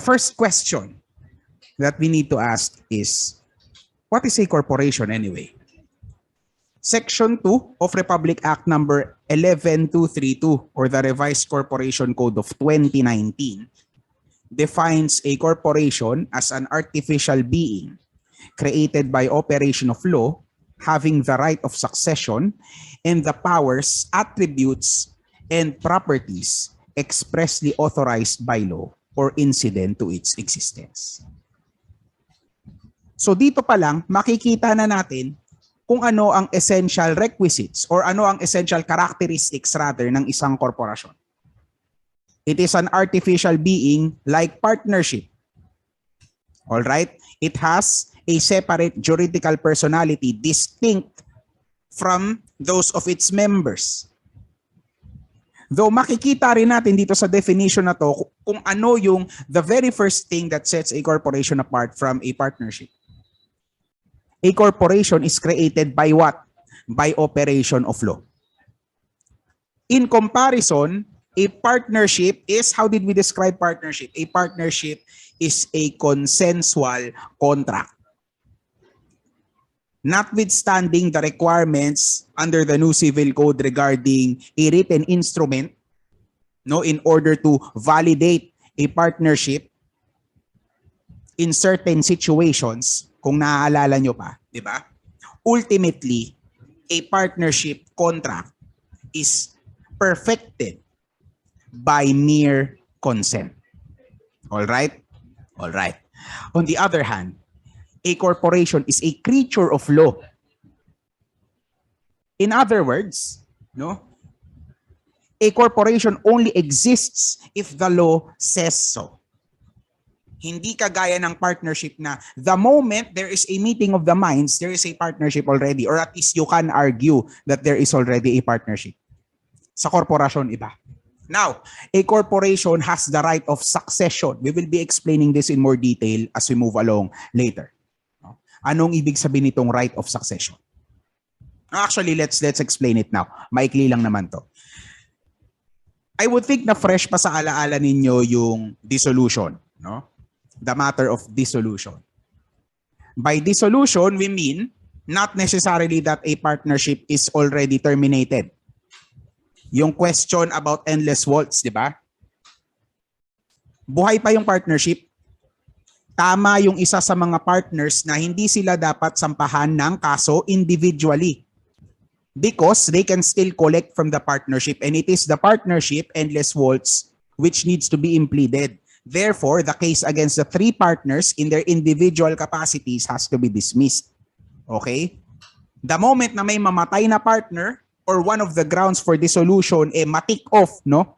First question that we need to ask is, what is a corporation anyway? Section 2 of Republic Act number 11232 or the Revised Corporation Code of 2019 defines a corporation as an artificial being created by operation of law having the right of succession and the powers, attributes, and properties expressly authorized by law or incident to its existence. So dito pa lang, makikita na natin kung ano ang essential requisites or ano ang essential characteristics rather ng isang korporasyon. It is an artificial being like partnership. All right? It has a separate juridical personality distinct from those of its members. Though makikita rin natin dito sa definition na to kung ano yung the very first thing that sets a corporation apart from a partnership. A corporation is created by what? By operation of law. In comparison, a partnership is, how did we describe partnership? A partnership is a consensual contract. Notwithstanding the requirements under the new civil code regarding a written instrument, no, in order to validate a partnership in certain situations, kung naaalala nyo pa, di ba? Ultimately, a partnership contract is perfected by mere consent. All right? All right. On the other hand, a corporation is a creature of law. In other words, no, a corporation only exists if the law says so. Hindi kagaya ng partnership na the moment there is a meeting of the minds, there is a partnership already, or at least you can argue that there is already a partnership. Sa korporasyon, iba. Now, a corporation has the right of succession. We will be explaining this in more detail as we move along later. Anong ibig sabihin nitong right of succession? Actually, let's explain it now. Maikli lang naman to. I would think na fresh pa sa alaala ninyo yung dissolution, no? The matter of dissolution. By dissolution, we mean not necessarily that a partnership is already terminated. Yung question about endless waltz, di ba? Buhay pa yung partnership. Tama yung isa sa mga partners na hindi sila dapat sampahan ng kaso individually because they can still collect from the partnership, and it is the partnership, endless waltz, which needs to be impleaded. Therefore, the case against the three partners in their individual capacities has to be dismissed. Okay? The moment na may mamatay na partner or one of the grounds for dissolution matik off, no?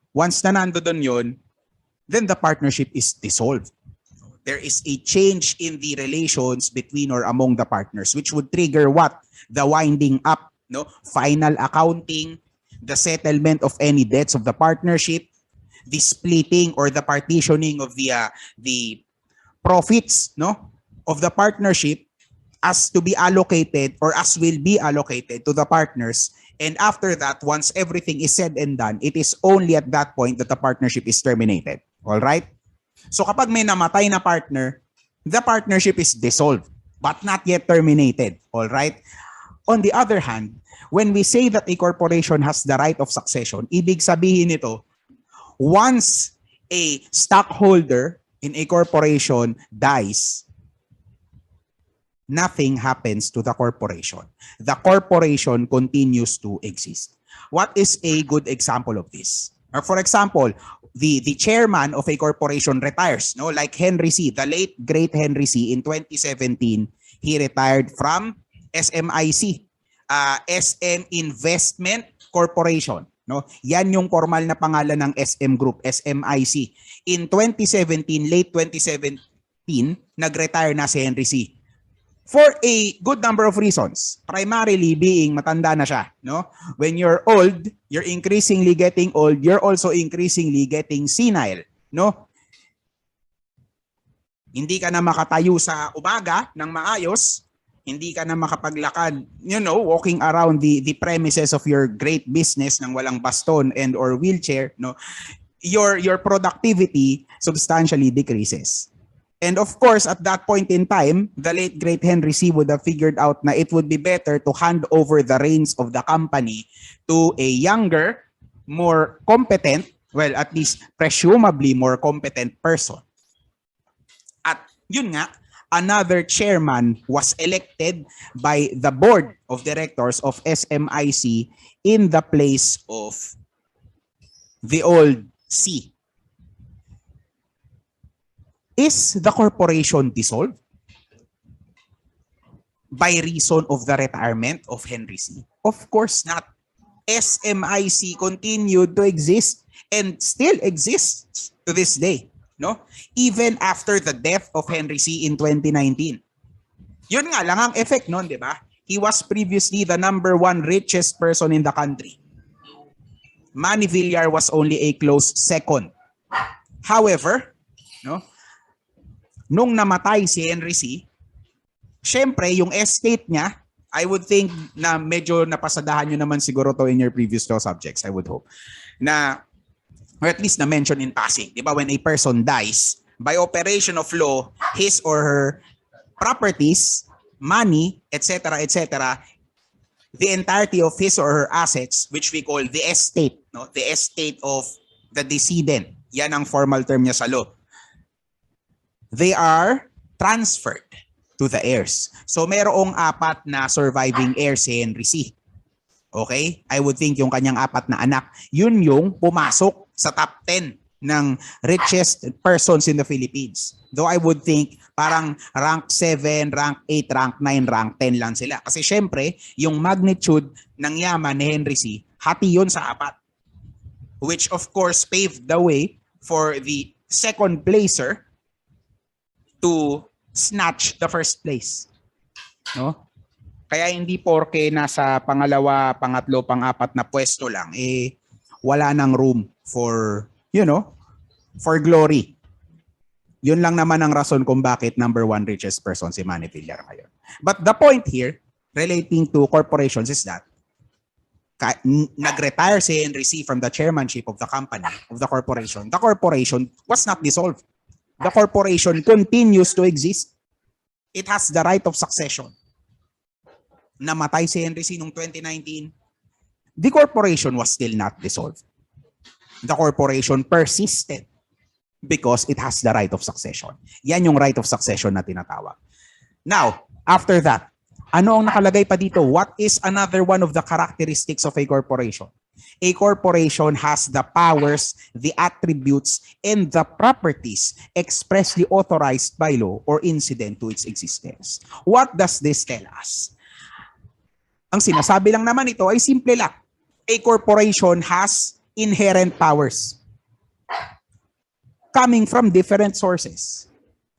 Once na nandoon yun, then the partnership is dissolved. There is a change in the relations between or among the partners, which would trigger what? The winding up, no? Final accounting, the settlement of any debts of the partnership, the splitting or the partitioning of the profits, no, of the partnership as to be allocated or as will be allocated to the partners. And after that, once everything is said and done, it is only at that point that the partnership is terminated. All right? So kapag may namatay na partner, the partnership is dissolved but not yet terminated. All right? On the other hand, when we say that a corporation has the right of succession, ibig sabihin nito, once a stockholder in a corporation dies, nothing happens to the corporation. The corporation continues to exist. What is a good example of this? Or for example, the chairman of a corporation retires, no? Like Henry C., the late great Henry C. In 2017, he retired from SMIC, SM Investment Corporation. No? Yan yung formal na pangalan ng SM Group, SMIC. In 2017, late 2017, nag-retire na si Henry C. For a good number of reasons. Primarily being matanda na siya. No? When you're old, you're increasingly getting old, you're also increasingly getting senile. No? Hindi ka na makatayo sa umaga ng maayos. Hindi ka na makapaglakad, walking around the premises of your great business nang walang baston and or wheelchair, no? your productivity substantially decreases. And of course, at that point in time, the late great Henry C. would have figured out na it would be better to hand over the reins of the company to a younger, more competent, well, at least presumably more competent person. At yun nga, another chairman was elected by the board of directors of SMIC in the place of the old C. Is the corporation dissolved by reason of the retirement of Henry C? Of course not. SMIC continued to exist and still exists to this day, no? Even after the death of Henry C in 2019. Yun nga lang ang effect noon, di ba? He was previously the #1 richest person in the country. Manny Villar was only a close second. However, no? Nung namatay si Henry C, syempre yung estate niya, I would think na medyo napasadahan nyo naman siguro to in your previous law subjects, I would hope. Na, or at least na-mention in passing, di ba, when a person dies, by operation of law, his or her properties, money, etc., etc., the entirety of his or her assets, which we call the estate, no? The estate of the decedent, yan ang formal term niya sa law. They are transferred to the heirs. So merong 4 na surviving heirs si Henry C. Okay? I would think yung kanyang 4 na anak, yun yung pumasok sa top 10 ng richest persons in the Philippines. Though I would think parang rank 7, rank 8, rank 9, rank 10 lang sila. Kasi syempre, yung magnitude ng yaman ni Henry C, hati yun sa 4. Which of course paved the way for the second placer to snatch the first place. No? Kaya hindi porke nasa pangalawa, pangatlo, pang-4 na pwesto lang, eh wala nang room for, you know, for glory. Yun lang naman ang rason kung bakit #1 richest person si Manny Villar ngayon. But the point here, relating to corporations, is that nag-retire si Henry C from the chairmanship of the company, of the corporation. The corporation was not dissolved. The corporation continues to exist. It has the right of succession. Namatay si Henry C noong 2019. The corporation was still not dissolved. The corporation persisted because it has the right of succession. Yan yung right of succession na tinatawag. Now, after that, ano ang nakalagay pa dito? What is another one of the characteristics of a corporation? A corporation has the powers, the attributes, and the properties expressly authorized by law or incident to its existence. What does this tell us? Ang sinasabi lang naman ito ay simple lang. A corporation has inherent powers coming from different sources.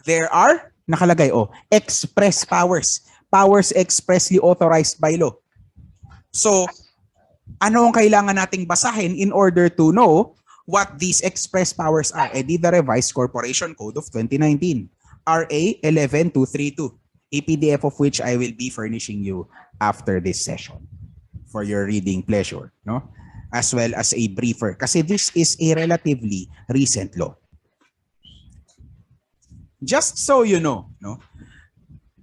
There are, nakalagay, express powers. Powers expressly authorized by law. So, ano ang kailangan nating basahin in order to know what these express powers are? The Revised Corporation Code of 2019, RA 11232, a PDF of which I will be furnishing you after this session for your reading pleasure, no? As well as a briefer, kasi this is a relatively recent law. Just so you know, no?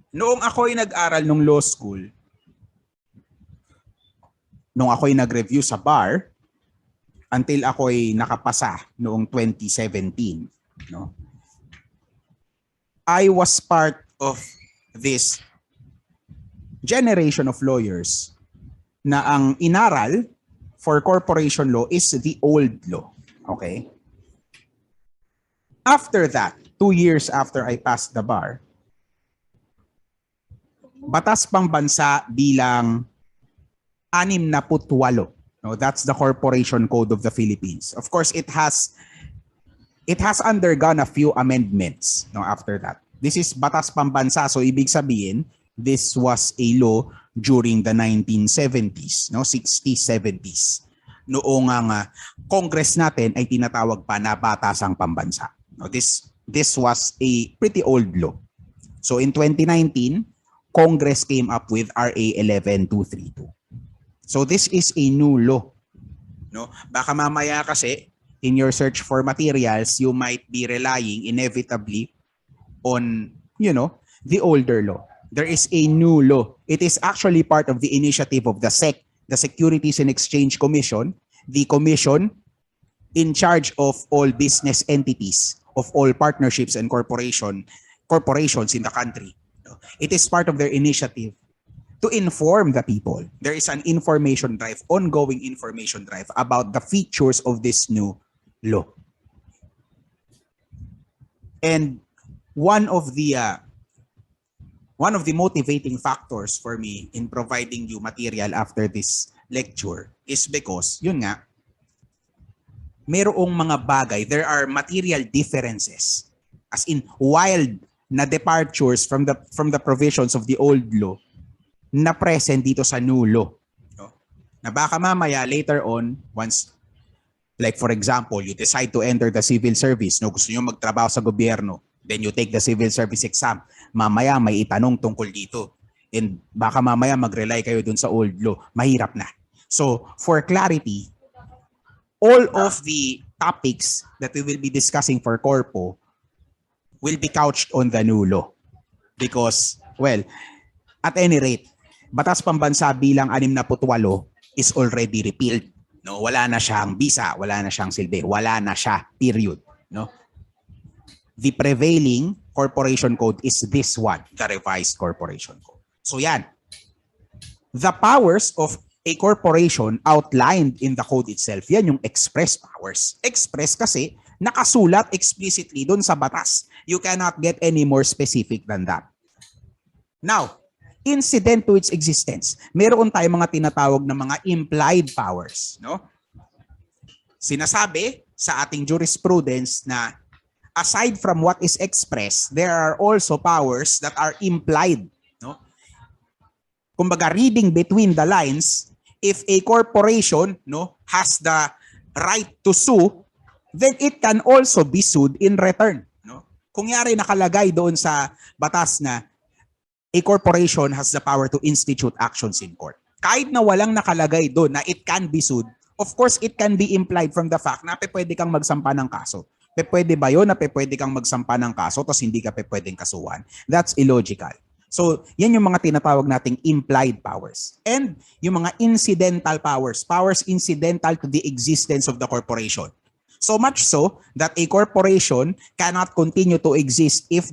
Noong ako'y nag-aral nung law school, nung ako'y nag-review sa bar, until ako'y nakapasa noong 2017, no? I was part of this generation of lawyers na ang inaral for corporation law is the old law. Okay? After that, 2 years after I passed the bar, batas pambansa bilang 68. No, that's the Corporation Code of the Philippines. Of course, it has undergone a few amendments, no, after that. This is batas pambansa, so ibig sabihin this was a law during the 1970s, no, 60s, 70s. Noong ang Congress natin ay tinatawag pa na batasang pambansa. No, this was a pretty old law. So in 2019, Congress came up with RA 11232. So this is a new law. No? Baka mamaya kasi in your search for materials, you might be relying inevitably on, the older law. There is a new law. It is actually part of the initiative of the SEC, the Securities and Exchange Commission, the commission in charge of all business entities, of all partnerships and corporations in the country. It is part of their initiative to inform the people. There is an information drive, ongoing information drive about the features of this new law. And one of the motivating factors for me in providing you material after this lecture is because, yun nga, merong mga bagay, there are material differences, as in wild na departures from the provisions of the old law na present dito sa new law. Na baka mamaya later on, once, like for example, you decide to enter the civil service, gusto nyo magtrabaho sa gobyerno, then you take the civil service exam, mamaya may itanong tungkol dito. And baka mamaya mag-rely kayo dun sa old law, mahirap na. So, for clarity, all of the topics that we will be discussing for Corpo will be couched on the new law. Because, well, at any rate, Batas Pambansa bilang 68 is already repealed. No, wala na siyang bisa, wala na siyang silbi, wala na siya, period. No? The prevailing corporation code is this one, the revised corporation code. So yan. The powers of a corporation outlined in the code itself, yan yung express powers. Express kasi nakasulat explicitly doon sa batas. You cannot get any more specific than that. Now, incident to its existence, meron tayong mga tinatawag na mga implied powers. No? Sinasabi sa ating jurisprudence na aside from what is expressed, there are also powers that are implied. No? Kumbaga, reading between the lines, if a corporation has the right to sue, then it can also be sued in return. No? Kung yari nakalagay doon sa batas na a corporation has the power to institute actions in court. Kahit na walang nakalagay doon na it can be sued, of course, it can be implied from the fact na pwede kang magsampa ng kaso. Pwede ba yun na pwede kang magsampa ng kaso tapos hindi ka pwedeng kasuhan? That's illogical. So, yan yung mga tinatawag nating implied powers. And yung mga incidental powers, powers incidental to the existence of the corporation. So much so that a corporation cannot continue to exist if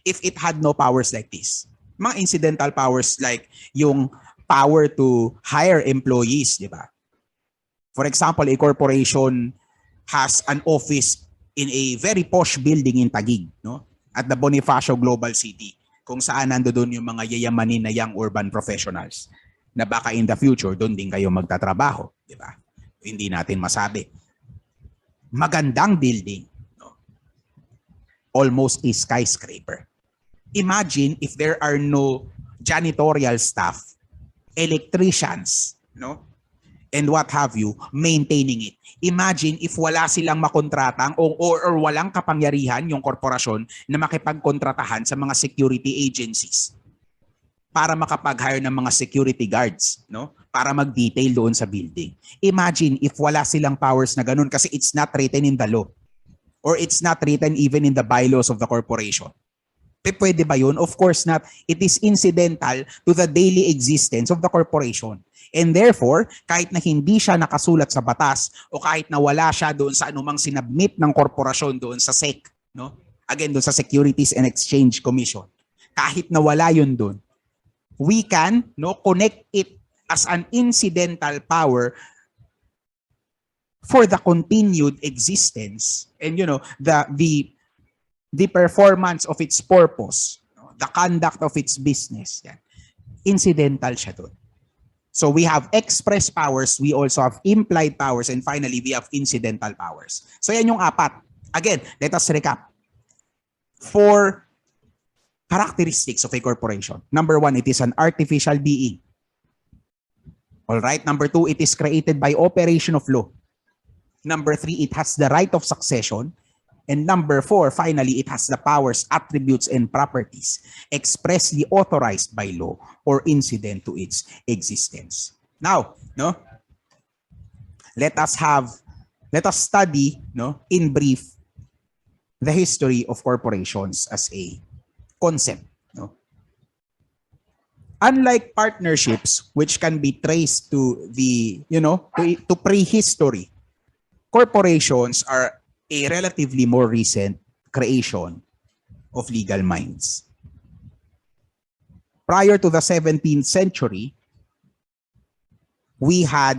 it had no powers like this. Mga incidental powers like yung power to hire employees, di ba? For example, a corporation has an office in a very posh building in Taguig, no? At the Bonifacio Global City, kung saan nandoon yung mga yayamanin na young urban professionals na baka in the future doon din kayo magtatrabaho, di ba? Hindi natin masabi. Magandang building, no? Almost a skyscraper. Imagine if there are no janitorial staff, electricians, no? And what have you, maintaining it. Imagine if wala silang makontratang or walang kapangyarihan yung korporasyon na makipagkontratahan sa mga security agencies para makapag-hire ng mga security guards, no? Para mag-detail doon sa building. Imagine if wala silang powers na ganun kasi it's not written in the law or it's not written even in the bylaws of the corporation. Pwede ba yun? Of course not. It is incidental to the daily existence of the corporation. And therefore, kahit na hindi siya nakasulat sa batas o kahit na wala siya doon sa anumang sinabmit ng korporasyon doon sa SEC, no? Again, doon sa Securities and Exchange Commission, kahit na wala yun doon, we can connect it as an incidental power for the continued existence and the performance of its purpose, the conduct of its business. Yan. Incidental siya doon. So we have express powers, we also have implied powers, and finally, we have incidental powers. So yan yung apat. Again, let us recap. 4 characteristics of a corporation. Number 1, it is an artificial being. All right. Number 2, it is created by operation of law. Number 3, it has the right of succession. And number 4, finally, it has the powers, attributes, and properties expressly authorized by law or incident to its existence. Now, let us have let us study, in brief, the history of corporations as a concept. Unlike partnerships, which can be traced to the, to prehistory, corporations are a relatively more recent creation of legal minds. Prior to the 17th century, we had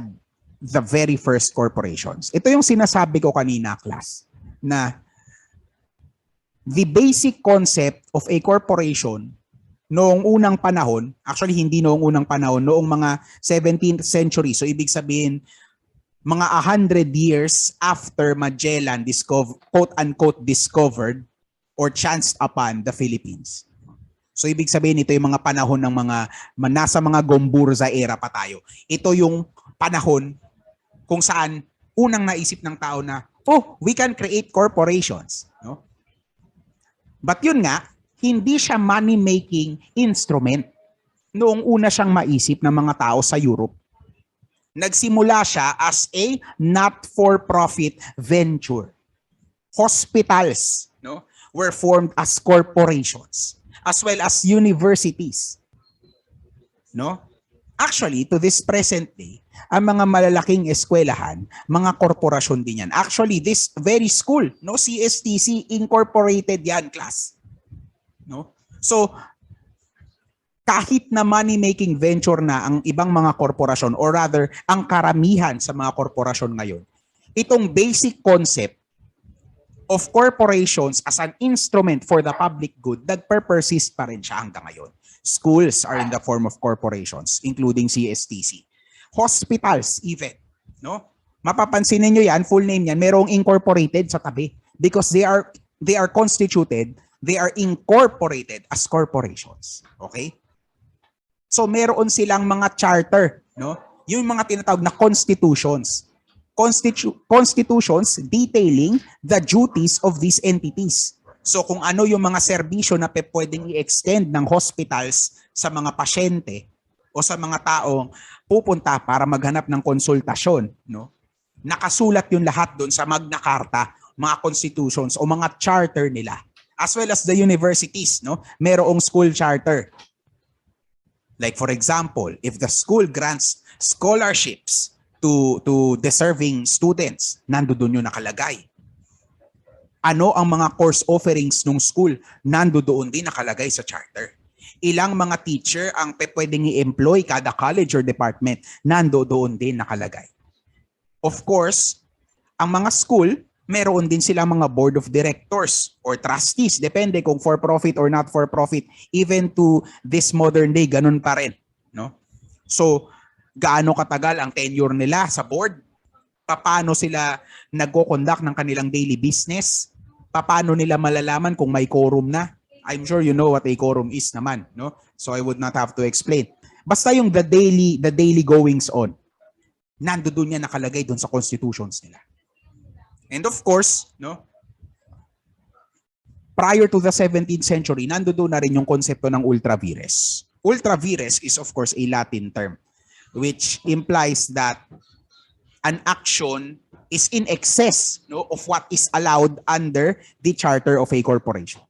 the very first corporations. Ito yung sinasabi ko kanina, class, na the basic concept of a corporation noong unang panahon, actually hindi noong unang panahon, noong mga 17th century, so ibig sabihin, mga 100 years after Magellan quote-unquote discovered or chanced upon the Philippines. So ibig sabihin, ito yung mga panahon ng nasa mga Gomburza era pa tayo. Ito yung panahon kung saan unang naisip ng tao na, we can create corporations. No? But yun nga, hindi siya money-making instrument noong una siyang maisip ng mga tao sa Europe. Nagsimula siya as a not-for-profit venture. Hospitals were formed as corporations, as well as universities. Actually, to this present day, ang mga malalaking eskwelahan, mga korporasyon din yan. Actually, this very school, CSTC, incorporated yan, class. So, kahit na money-making venture na ang ibang mga korporasyon, or rather, ang karamihan sa mga korporasyon ngayon, itong basic concept of corporations as an instrument for the public good, nagper-persist pa rin siya hanggang ngayon. Schools are in the form of corporations, including CSTC. Hospitals, even. Mapapansin niyo yan, full name yan, merong incorporated sa tabi because they are constituted, they are incorporated as corporations. Okay? So meron silang mga charter, yung mga tinatawag na constitutions. Constitutions detailing the duties of these entities. So kung ano yung mga serbisyo na pwedeng i-extend ng hospitals sa mga pasyente o sa mga taong pupunta para maghanap ng konsultasyon, nakasulat yung lahat doon sa Magna Carta, mga constitutions o mga charter nila. As well as the universities, merong school charter. Like for example, if the school grants scholarships to deserving students, nandoon yung nakalagay. Ano ang mga course offerings ng school, nandoon din nakalagay sa charter. Ilang mga teacher ang pwedeng i-employ kada college or department, nandoon din nakalagay. Of course, ang mga school, meron din silang mga board of directors or trustees, depende kung for-profit or not for-profit. Even to this modern day, ganun pa rin. So, gaano katagal ang tenure nila sa board? Paano sila nagko-conduct ng kanilang daily business? Paano nila malalaman kung may quorum na? I'm sure you know what a quorum is naman. So, I would not have to explain. Basta yung the daily goings on, nandoon niya nakalagay doon sa constitutions nila. And of course, prior to the 17th century, nandoon na rin yung konsepto ng ultra vires. Ultra vires is of course a Latin term which implies that an action is in excess of what is allowed under the charter of a corporation.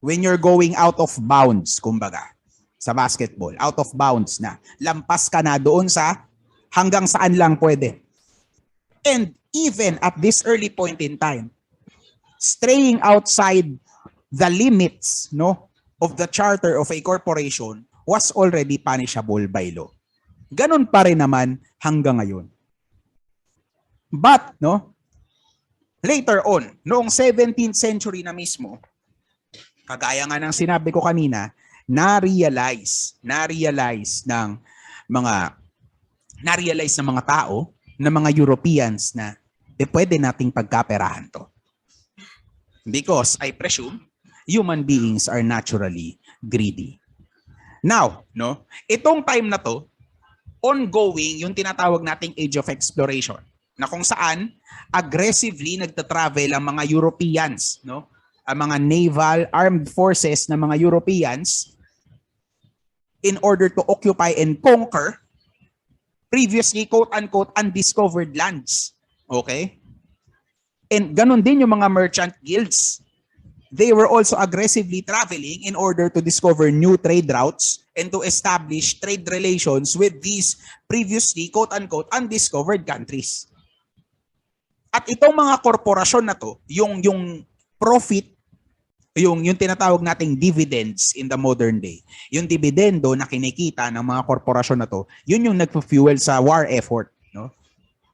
When you're going out of bounds, kumbaga, sa basketball, out of bounds na, lampas ka na doon sa hanggang saan lang pwede. And even at this early point in time, straying outside the limits of the charter of a corporation was already punishable by law. Ganon pa rin naman hanggang ngayon. But, later on, noong 17th century na mismo, kagaya nga ng sinabi ko kanina, na-realize ng mga tao, ng mga Europeans na pwede nating pagkaperahan to. Because I presume human beings are naturally greedy. Now, itong time na to, ongoing yung tinatawag nating age of exploration, na kung saan aggressively nagta-travel ang mga Europeans, ang mga naval armed forces ng mga Europeans in order to occupy and conquer previously quote-unquote undiscovered lands. Okay? And ganon din yung mga merchant guilds. They were also aggressively traveling in order to discover new trade routes and to establish trade relations with these previously, quote-unquote, undiscovered countries. At itong mga korporasyon na to, yung profit, yung tinatawag nating dividends in the modern day, yung dividendo na kinikita ng mga korporasyon na to, yun yung nagpo-fuel sa war effort. No?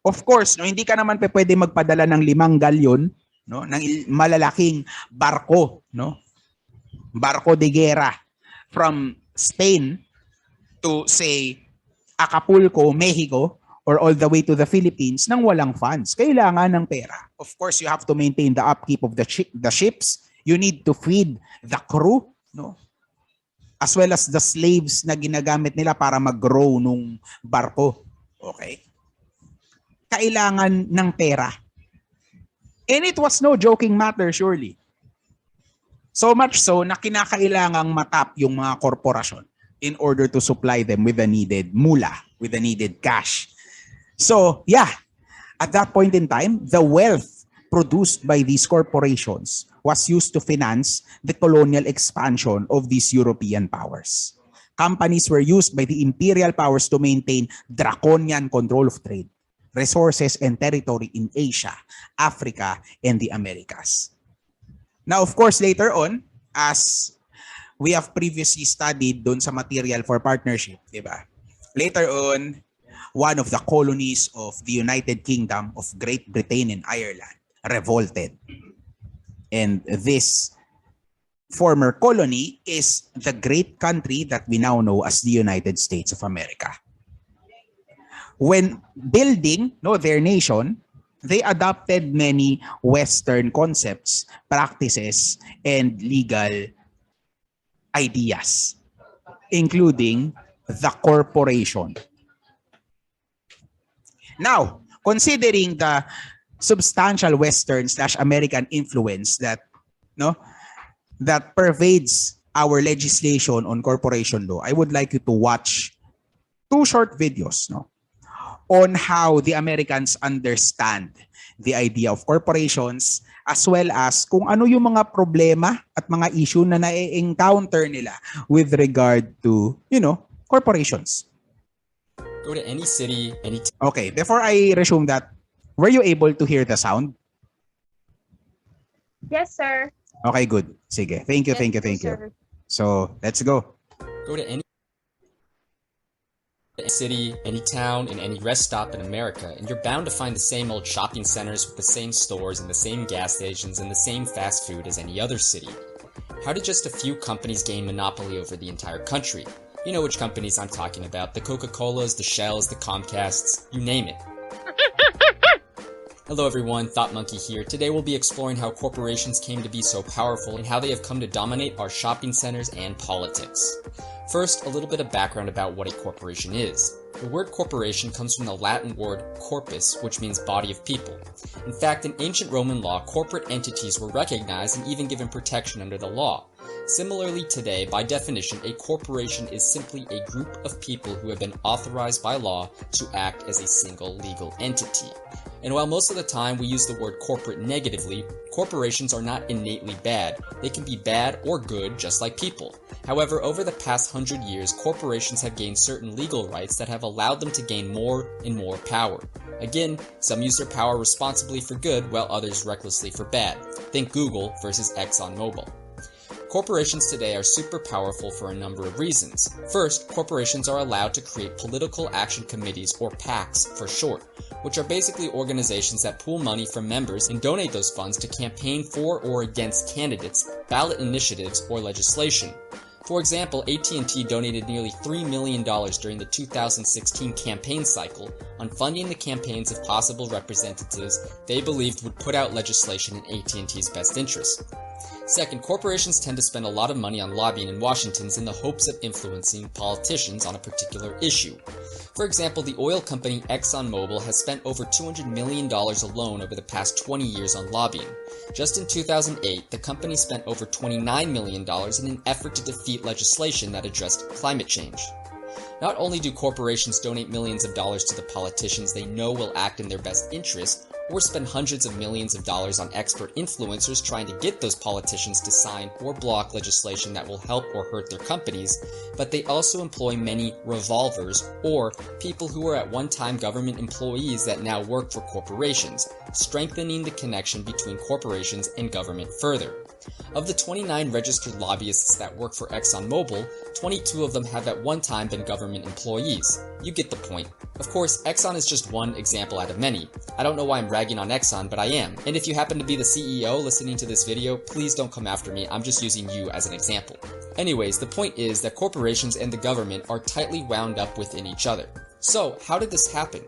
Of course, no, hindi ka naman pwede magpadala ng 5 galyon, no, ng malalaking barko, no? Barko de guerra from Spain to say Acapulco, Mexico, or all the way to the Philippines nang walang funds. Kailangan ng pera. Of course, you have to maintain the upkeep of the ships. You need to feed the crew, no? As well as the slaves na ginagamit nila para mag-grow nung barko. Okay? Kailangan ng pera. And it was no joking matter, surely. So much so na kinakailangang matap yung mga korporasyon in order to supply them with the needed mula, with the needed cash. So, yeah, at that point in time, the wealth produced by these corporations was used to finance the colonial expansion of these European powers. Companies were used by the imperial powers to maintain draconian control of trade, resources, and territory in Asia, Africa, and the Americas. Now, of course, later on, as we have previously studied dun sa material for partnership, diba? Later on, one of the colonies of the United Kingdom of Great Britain and Ireland revolted. And this former colony is the great country that we now know as the United States of America. When building their nation, they adopted many Western concepts, practices, and legal ideas, including the corporation. Now, considering the substantial Western/American influence that pervades our legislation on corporation law, I would like you to watch 2 short videos, on how the Americans understand the idea of corporations, as well as kung ano yung mga problema at mga issue na na-encounter nila with regard to, corporations. Go to any city, any Okay, before I resume that, were you able to hear the sound? Yes, sir. Okay, good. Sige. Thank you. Sir. So, let's go. Go to any city, any town, and any rest stop in America, and you're bound to find the same old shopping centers with the same stores and the same gas stations and the same fast food as any other city. How did just a few companies gain monopoly over the entire country? You know which companies I'm talking about, the Coca-Colas, the Shells, the Comcasts, you name it. Hello everyone, Thought Monkey here. Today we'll be exploring how corporations came to be so powerful and how they have come to dominate our shopping centers and politics. First, a little bit of background about what a corporation is. The word corporation comes from the Latin word corpus, which means body of people. In fact, in ancient Roman law, corporate entities were recognized and even given protection under the law. Similarly today, by definition, a corporation is simply a group of people who have been authorized by law to act as a single legal entity. And while most of the time we use the word corporate negatively, corporations are not innately bad. They can be bad or good just like people. However, over the past 100 years, corporations have gained certain legal rights that have allowed them to gain more and more power. Again, some use their power responsibly for good while others recklessly for bad. Think Google versus ExxonMobil. Corporations today are super powerful for a number of reasons. First, corporations are allowed to create political action committees, or PACs for short, which are basically organizations that pool money from members and donate those funds to campaign for or against candidates, ballot initiatives, or legislation. For example, AT&T donated nearly $3 million during the 2016 campaign cycle on funding the campaigns of possible representatives they believed would put out legislation in AT&T's best interest. Second, corporations tend to spend a lot of money on lobbying in Washington in the hopes of influencing politicians on a particular issue. For example, the oil company ExxonMobil has spent over $200 million alone over the past 20 years on lobbying. Just in 2008, the company spent over $29 million in an effort to defeat legislation that addressed climate change. Not only do corporations donate millions of dollars to the politicians they know will act in their best interest, or spend hundreds of millions of dollars on expert influencers trying to get those politicians to sign or block legislation that will help or hurt their companies, but they also employ many revolvers, or people who were at one time government employees that now work for corporations, strengthening the connection between corporations and government further. Of the 29 registered lobbyists that work for ExxonMobil, 22 of them have at one time been government employees. You get the point. Of course, Exxon is just one example out of many. I don't know why I'm ragging on Exxon, but I am. And if you happen to be the CEO listening to this video, please don't come after me, I'm just using you as an example. Anyways, the point is that corporations and the government are tightly wound up within each other. So, how did this happen?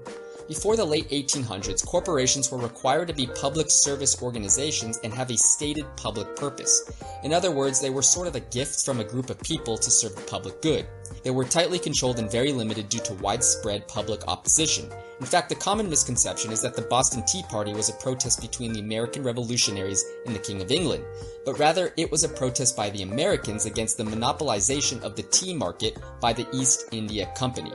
Before the late 1800s, corporations were required to be public service organizations and have a stated public purpose. In other words, they were sort of a gift from a group of people to serve the public good. They were tightly controlled and very limited due to widespread public opposition. In fact, the common misconception is that the Boston Tea Party was a protest between the American revolutionaries and the King of England, but rather it was a protest by the Americans against the monopolization of the tea market by the East India Company.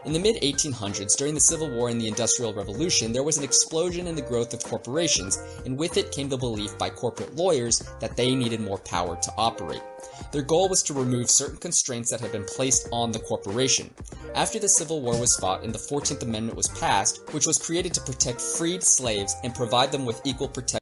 In the mid-1800s, during the Civil War and the Industrial Revolution, there was an explosion in the growth of corporations, and with it came the belief by corporate lawyers that they needed more power to operate. Their goal was to remove certain constraints that had been placed on the corporation. After the Civil War was fought and the 14th Amendment was passed, which was created to protect freed slaves and provide them with equal protection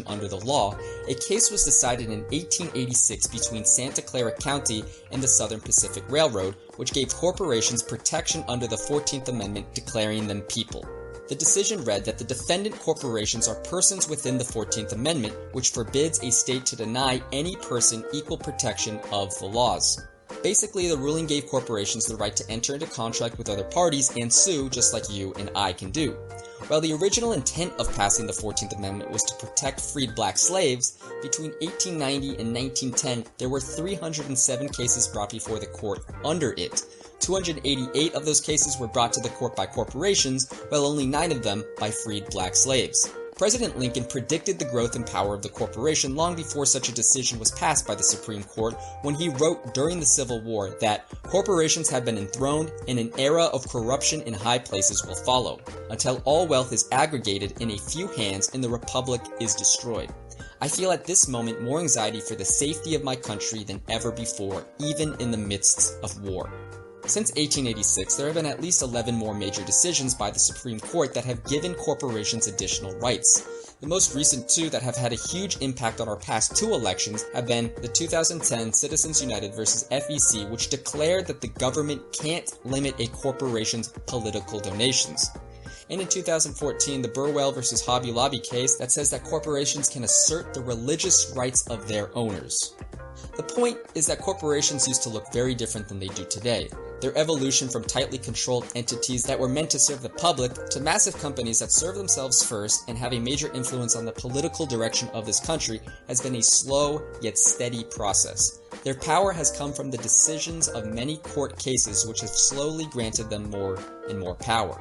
under the law, a case was decided in 1886 between Santa Clara County and the Southern Pacific Railroad, which gave corporations protection under the 14th Amendment, declaring them people. The decision read that the defendant corporations are persons within the 14th Amendment, which forbids a state to deny any person equal protection of the laws. Basically, the ruling gave corporations the right to enter into contract with other parties and sue just like you and I can do. While the original intent of passing the 14th Amendment was to protect freed black slaves, between 1890 and 1910 there were 307 cases brought before the court under it. 288 of those cases were brought to the court by corporations, while only 9 of them by freed black slaves. President Lincoln predicted the growth and power of the corporation long before such a decision was passed by the Supreme Court when he wrote during the Civil War that corporations have been enthroned and an era of corruption in high places will follow, until all wealth is aggregated in a few hands and the republic is destroyed. I feel at this moment more anxiety for the safety of my country than ever before, even in the midst of war. Since 1886, there have been at least 11 more major decisions by the Supreme Court that have given corporations additional rights. The most recent 2 that have had a huge impact on our past 2 elections have been the 2010 Citizens United versus FEC, which declared that the government can't limit a corporation's political donations. And in 2014, the Burwell versus Hobby Lobby case that says that corporations can assert the religious rights of their owners. The point is that corporations used to look very different than they do today. Their evolution from tightly controlled entities that were meant to serve the public to massive companies that serve themselves first and have a major influence on the political direction of this country has been a slow yet steady process. Their power has come from the decisions of many court cases which have slowly granted them more and more power.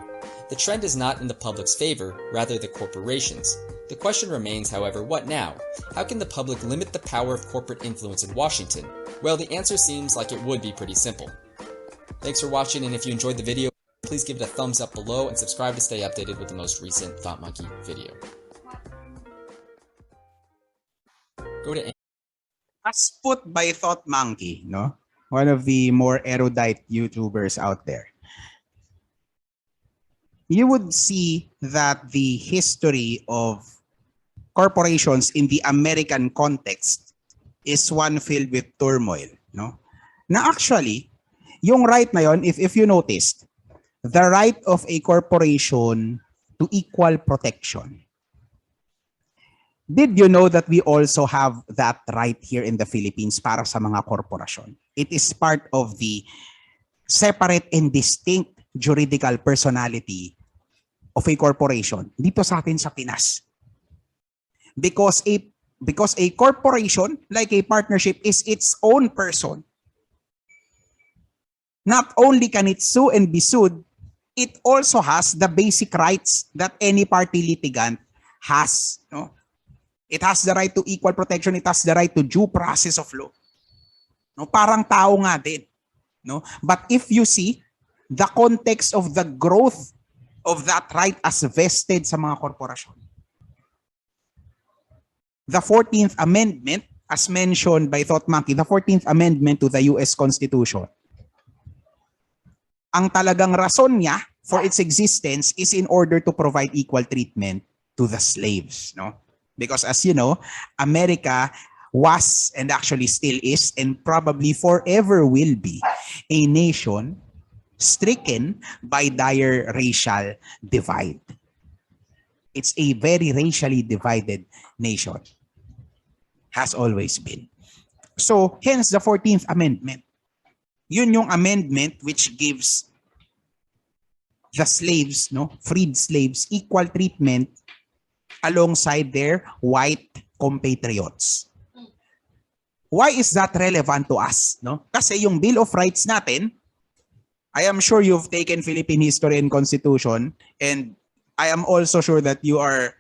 The trend is not in the public's favor, rather the corporations. The question remains, however, what now? How can the public limit the power of corporate influence in Washington? Well, the answer seems like it would be pretty simple. Thanks for watching, and if you enjoyed the video, please give it a thumbs up below and subscribe to stay updated with the most recent Thought Monkey video. Go to As put by Thought Monkey, no? One of the more erudite YouTubers out there. You would see that the history of corporations in the American context is one filled with turmoil, no? Na actually, yung right na yon, if you noticed, the right of a corporation to equal protection. Did you know that we also have that right here in the Philippines para sa mga korporasyon? It is part of the separate and distinct juridical personality of a corporation dito sa atin sa Pinas. Because a corporation, like a partnership, is its own person. Not only can it sue and be sued, it also has the basic rights that any party litigant has. No? It has the right to equal protection. It has the right to due process of law. No? Parang tao nga din. No? But if you see the context of the growth of that right as vested sa mga korporasyon. The 14th Amendment, as mentioned by Thought Monkey, the 14th Amendment to the US Constitution, ang talagang rason niya for its existence is in order to provide equal treatment to the slaves, no? Because as you know, America was and actually still is and probably forever will be a nation stricken by dire racial divide. It's a very racially divided nation. Has always been. So, hence the 14th Amendment. Yun yung amendment which gives the slaves, no, freed slaves, equal treatment alongside their white compatriots. Why is that relevant to us? No? Kasi yung Bill of Rights natin, I am sure you've taken Philippine history and constitution, and I am also sure that you are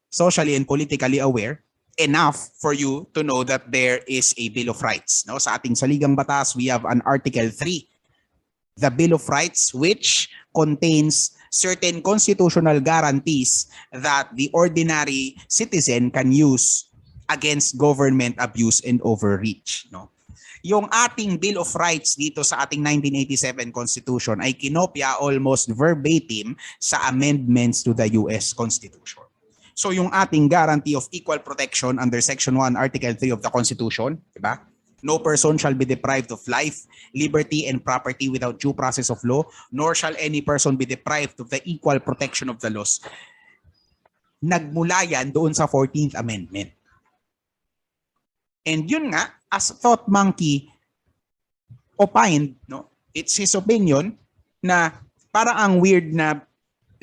socially and politically aware enough for you to know that there is a Bill of Rights. No? Sa ating saligang batas, we have an Article 3, the Bill of Rights, which contains certain constitutional guarantees that the ordinary citizen can use against government abuse and overreach. No? Yung ating Bill of Rights dito sa ating 1987 Constitution ay kinopya almost verbatim sa amendments to the US Constitution. So yung ating guarantee of equal protection under Section 1, Article 3 of the Constitution, diba? No person shall be deprived of life, liberty, and property without due process of law, nor shall any person be deprived of the equal protection of the laws. Nagmula yan doon sa 14th Amendment. And yun nga, as Thought Monkey opined, no, it's his opinion na para ang weird na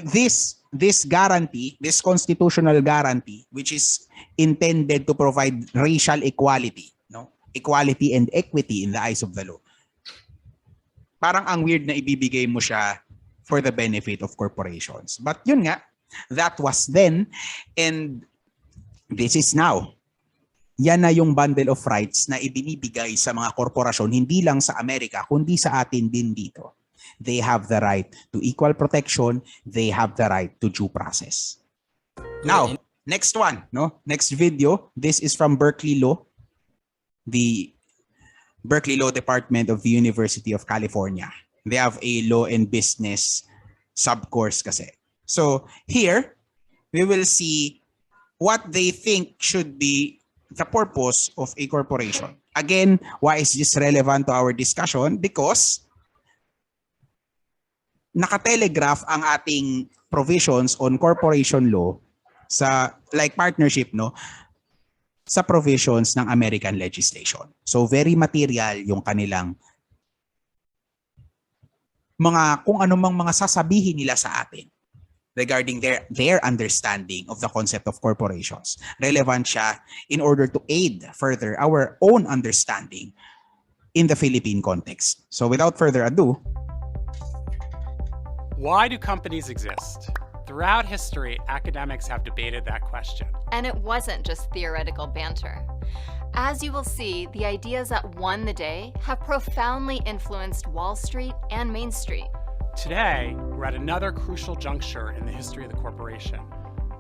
this guarantee, this constitutional guarantee, which is intended to provide racial equality, no, equality and equity in the eyes of the law. Parang ang weird na ibibigay mo siya for the benefit of corporations. But yun nga, that was then, and this is now. Yan na yung bundle of rights na ibinibigay sa mga korporasyon, hindi lang sa Amerika, kundi sa atin din dito. They have the right to equal protection. They have the right to due process. Now, next one, no? Next video. This is from Berkeley Law, the Berkeley Law Department of the University of California. They have a law and business subcourse kasi. So here, we will see what they think should be the purpose of a corporation. Again, why is this relevant to our discussion? Because nakatelegraph ang ating provisions on corporation law sa like partnership, no, sa provisions ng American legislation. So very material yung kanilang mga kung anumang mga sasabihin nila sa atin regarding their understanding of the concept of corporations. Relevant siya in order to aid further our own understanding in the Philippine context. So without further ado, why do companies exist? Throughout history, academics have debated that question. And it wasn't just theoretical banter. As you will see, the ideas that won the day have profoundly influenced Wall Street and Main Street. Today, we're at another crucial juncture in the history of the corporation.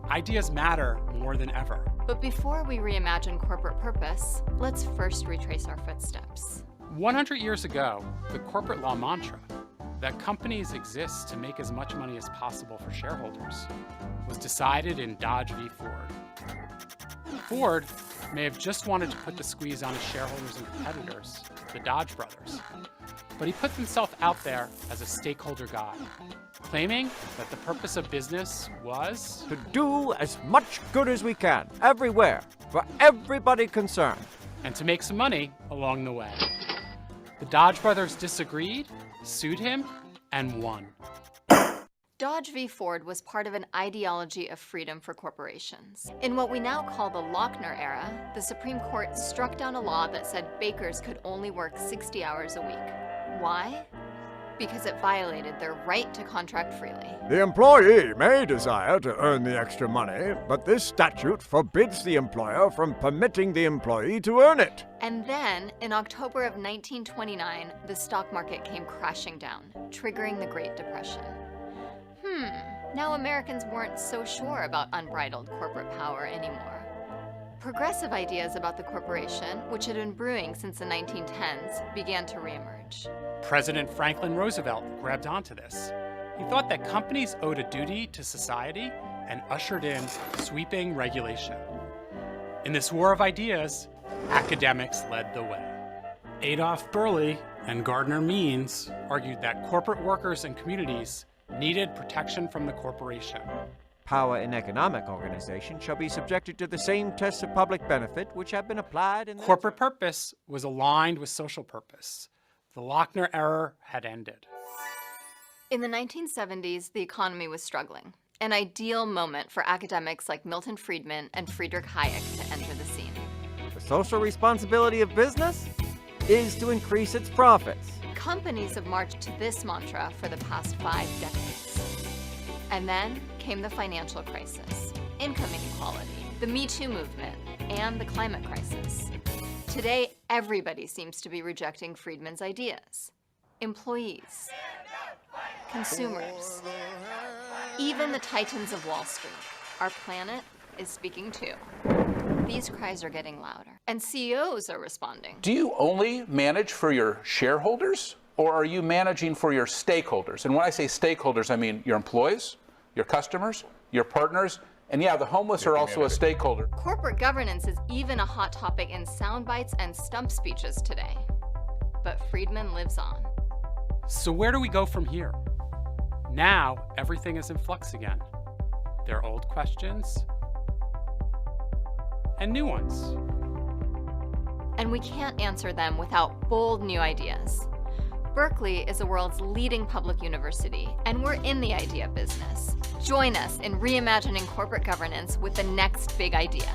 Ideas matter more than ever. But before we reimagine corporate purpose, let's first retrace our footsteps. 100 years ago, the corporate law mantra, that companies exist to make as much money as possible for shareholders, was decided in Dodge v. Ford. Ford may have just wanted to put the squeeze on his shareholders and competitors, the Dodge brothers, but he put himself out there as a stakeholder guy, claiming that the purpose of business was to do as much good as we can, everywhere, for everybody concerned. And to make some money along the way. The Dodge brothers disagreed, sued him, and won. Dodge v. Ford was part of an ideology of freedom for corporations. In what we now call the Lochner era, the Supreme Court struck down a law that said bakers could only work 60 hours a week. Why? because it violated their right to contract freely. The employee may desire to earn the extra money, but this statute forbids the employer from permitting the employee to earn it. And then, in October of 1929, the stock market came crashing down, triggering the Great Depression. Now Americans weren't so sure about unbridled corporate power anymore. Progressive ideas about the corporation, which had been brewing since the 1910s, began to reemerge. President Franklin Roosevelt grabbed onto this. He thought that companies owed a duty to society and ushered in sweeping regulation. In this war of ideas, academics led the way. Adolf Berle and Gardner Means argued that corporate workers and communities needed protection from the corporation. Power in economic organization shall be subjected to the same tests of public benefit which have been applied in Corporate purpose was aligned with social purpose. The Lochner era had ended. In the 1970s, the economy was struggling, an ideal moment for academics like Milton Friedman and Friedrich Hayek to enter the scene. The social responsibility of business is to increase its profits. Companies have marched to this mantra for the past 5 decades. And then came the financial crisis, income inequality, the Me Too movement, and the climate crisis. Today, everybody seems to be rejecting Friedman's ideas. Employees, consumers, even the titans of Wall Street. Our planet is speaking too. These cries are getting louder, and CEOs are responding. Do you only manage for your shareholders, or are you managing for your stakeholders? And when I say stakeholders, I mean your employees, your customers, your partners, and yeah, the homeless are also a stakeholder. Corporate governance is even a hot topic in sound bites and stump speeches today. But Friedman lives on. So where do we go from here? Now, everything is in flux again. There are old questions and new ones. And we can't answer them without bold new ideas. Berkeley is the world's leading public university, and we're in the idea business. Join us in reimagining corporate governance with the next big idea.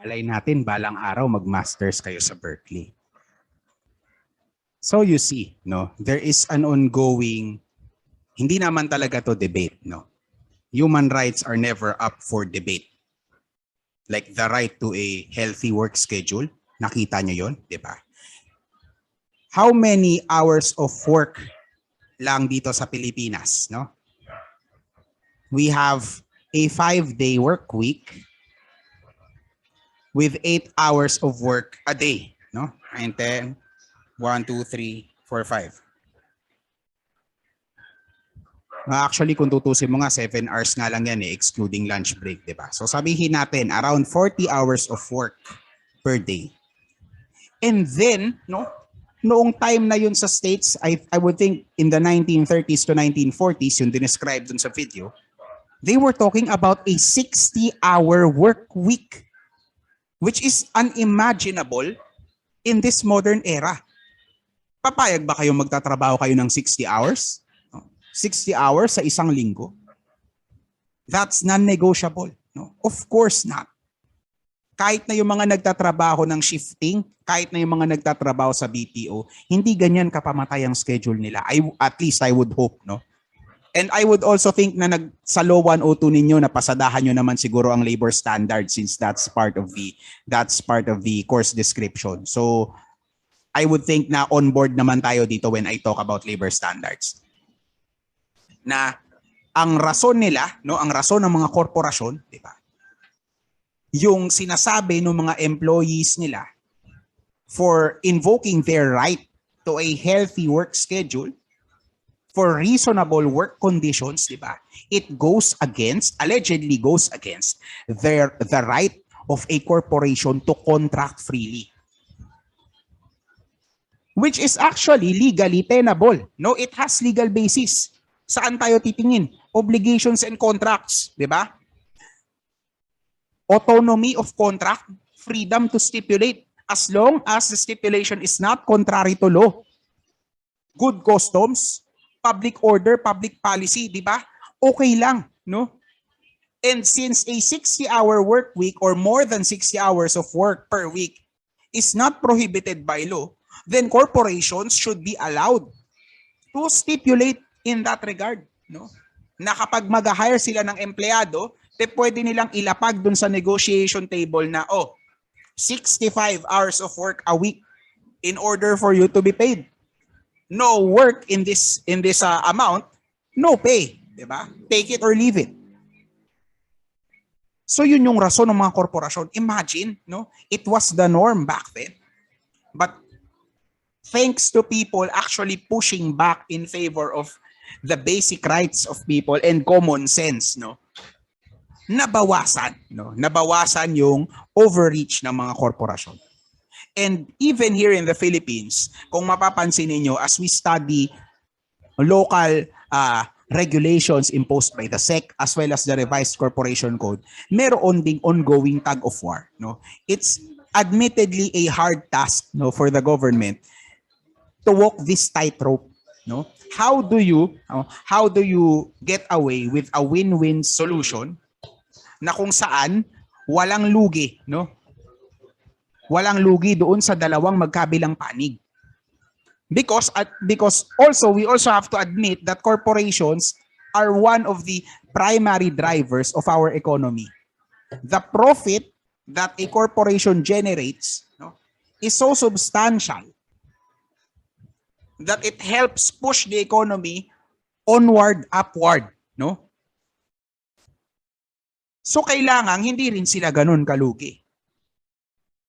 Alay natin, balang araw mag-masters kayo sa Berkeley. So you see, no, there is an ongoing, hindi naman talaga to debate, no. Human rights are never up for debate. Like the right to a healthy work schedule, nakita nyo yon, di ba? How many hours of work lang dito sa Pilipinas, no? We have a 5-day work week with 8 hours of work a day, no? 9, 10, 1, 2, 3, 4, 5. Actually, kung tutusin mo nga, 7 hours nga lang yan excluding lunch break, di ba? So sabihin natin, around 40 hours of work per day. And then, no, noong time na yun sa States, I would think in the 1930s to 1940s, yung dinescribe dun sa video, they were talking about a 60-hour work week, which is unimaginable in this modern era. Papayag ba kayo magtatrabaho kayo ng 60 hours? 60 hours sa isang linggo? That's non-negotiable. No? Of course not. Kahit na yung mga nagtatrabaho ng shifting, kahit na yung mga nagtatrabaho sa BPO, hindi ganyan kapamatay ang schedule nila. At least I would hope, no? And I would also think na sa LAW102 ninyo napasadahan nyo naman siguro ang labor standard since that's part of the course description. So I would think na on board naman tayo dito when I talk about labor standards. Na ang rason nila, no, ang rason ng mga korporasyon, di ba? Yung sinasabi ng mga employees nila for invoking their right to a healthy work schedule, for reasonable work conditions, di ba? It allegedly goes against the right of a corporation to contract freely. Which is actually legally tenable. No, it has legal basis. Saan tayo titingin? Obligations and contracts, di ba? Autonomy of contract, freedom to stipulate as long as the stipulation is not contrary to law. Good customs, public order, public policy, di ba? Okay lang, no? And since a 60-hour work week or more than 60 hours of work per week is not prohibited by law, then corporations should be allowed to stipulate in that regard, no? Na kapag mag-hire sila ng empleyado, pwede nilang ilapag dun sa negotiation table na 65 hours of work a week in order for you to be paid. No work in this amount, no pay, 'di ba? Take it or leave it. So yun yung rason ng mga korporasyon. Imagine, no? It was the norm back then. But thanks to people actually pushing back in favor of the basic rights of people and common sense, no? Nabawasan, no? Nabawasan yung overreach ng mga korporasyon. And even here in the Philippines, kung mapapansin niyo as we study local regulations imposed by the SEC as well as the revised corporation code, meron ding ongoing tug of war, no? It's admittedly a hard task, no, for the government to walk this tightrope, no? How do you get away with a win-win solution na kung saan walang lugi, no? Walang lugi doon sa dalawang magkabilang panig. Because also we also have to admit that corporations are one of the primary drivers of our economy. The profit that a corporation generates, no, is so substantial that it helps push the economy onward, upward, no? So kailangan hindi rin sila ganun kalugi.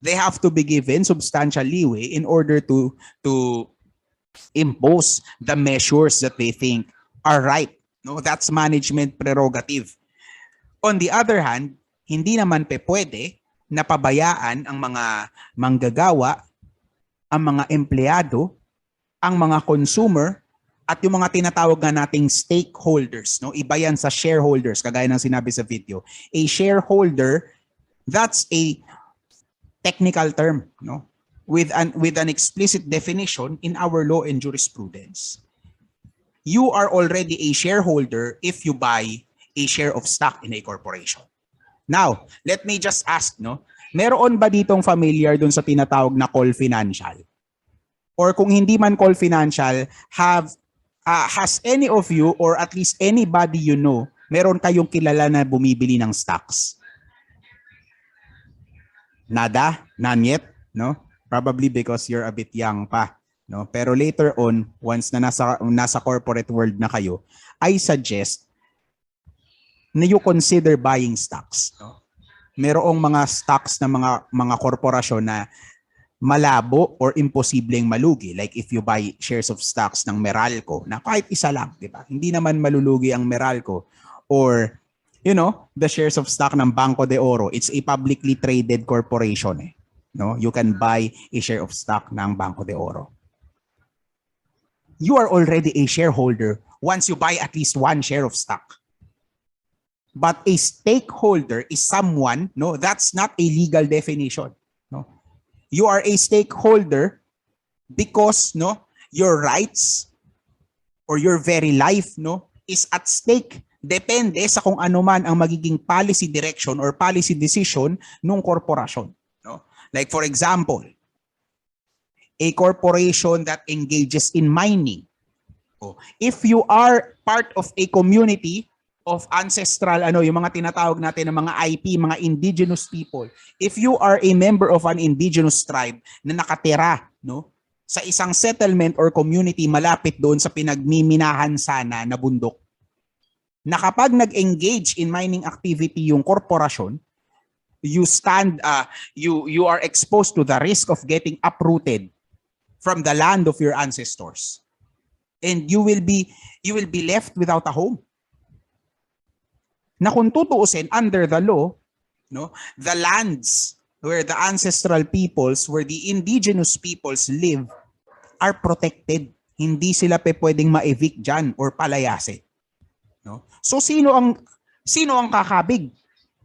They have to be given substantial leeway in order to impose the measures that they think are right. No, that's management prerogative. On the other hand, hindi naman pwede na pabayaan ang mga manggagawa, ang mga empleyado, ang mga consumer, at yung mga tinatawag nga nating stakeholders. No? Iba yan sa shareholders, kagaya ng sinabi sa video. A shareholder, that's a technical term, no? With an explicit definition in our law and jurisprudence. You are already a shareholder if you buy a share of stock in a corporation. Now, let me just ask, no? Meron ba ditong familiar dun sa tinatawag na call financial? Or kung hindi man call financial, has any of you or at least anybody you know, meron kayong kilala na bumibili ng stocks? Nada? None yet? No? Probably because you're a bit young pa. No? Pero later on, once na nasa corporate world na kayo, I suggest na you consider buying stocks. No? Merong mga stocks na mga korporasyon na malabo or imposibleng malugi. Like if you buy shares of stocks ng Meralco, na kahit isa lang, di ba? Hindi naman malulugi ang Meralco. Or, you know, the shares of stock ng Banco de Oro. It's a publicly traded corporation. No? You can buy a share of stock ng Banco de Oro. You are already a shareholder once you buy at least one share of stock. But a stakeholder is someone, no, that's not a legal definition. No? You are a stakeholder because, no, your rights or your very life, no, is at stake. Depende sa kung ano man ang magiging policy direction or policy decision ng korporasyon. No? Like for example, a corporation that engages in mining. If you are part of a community of ancestral, yung mga tinatawag natin ng mga IP, mga indigenous people, if you are a member of an indigenous tribe na nakatira, no, sa isang settlement or community malapit doon sa pinagmiminahan sana na bundok, na kapag nag-engage in mining activity yung korporasyon, you are exposed to the risk of getting uprooted from the land of your ancestors, and you will be left without a home. Na kung tutuusin under the law, no, the lands where the ancestral peoples, where the indigenous peoples live, are protected. Hindi sila pwedeng ma-evict dyan or palayasin. No? So sino ang kakabig?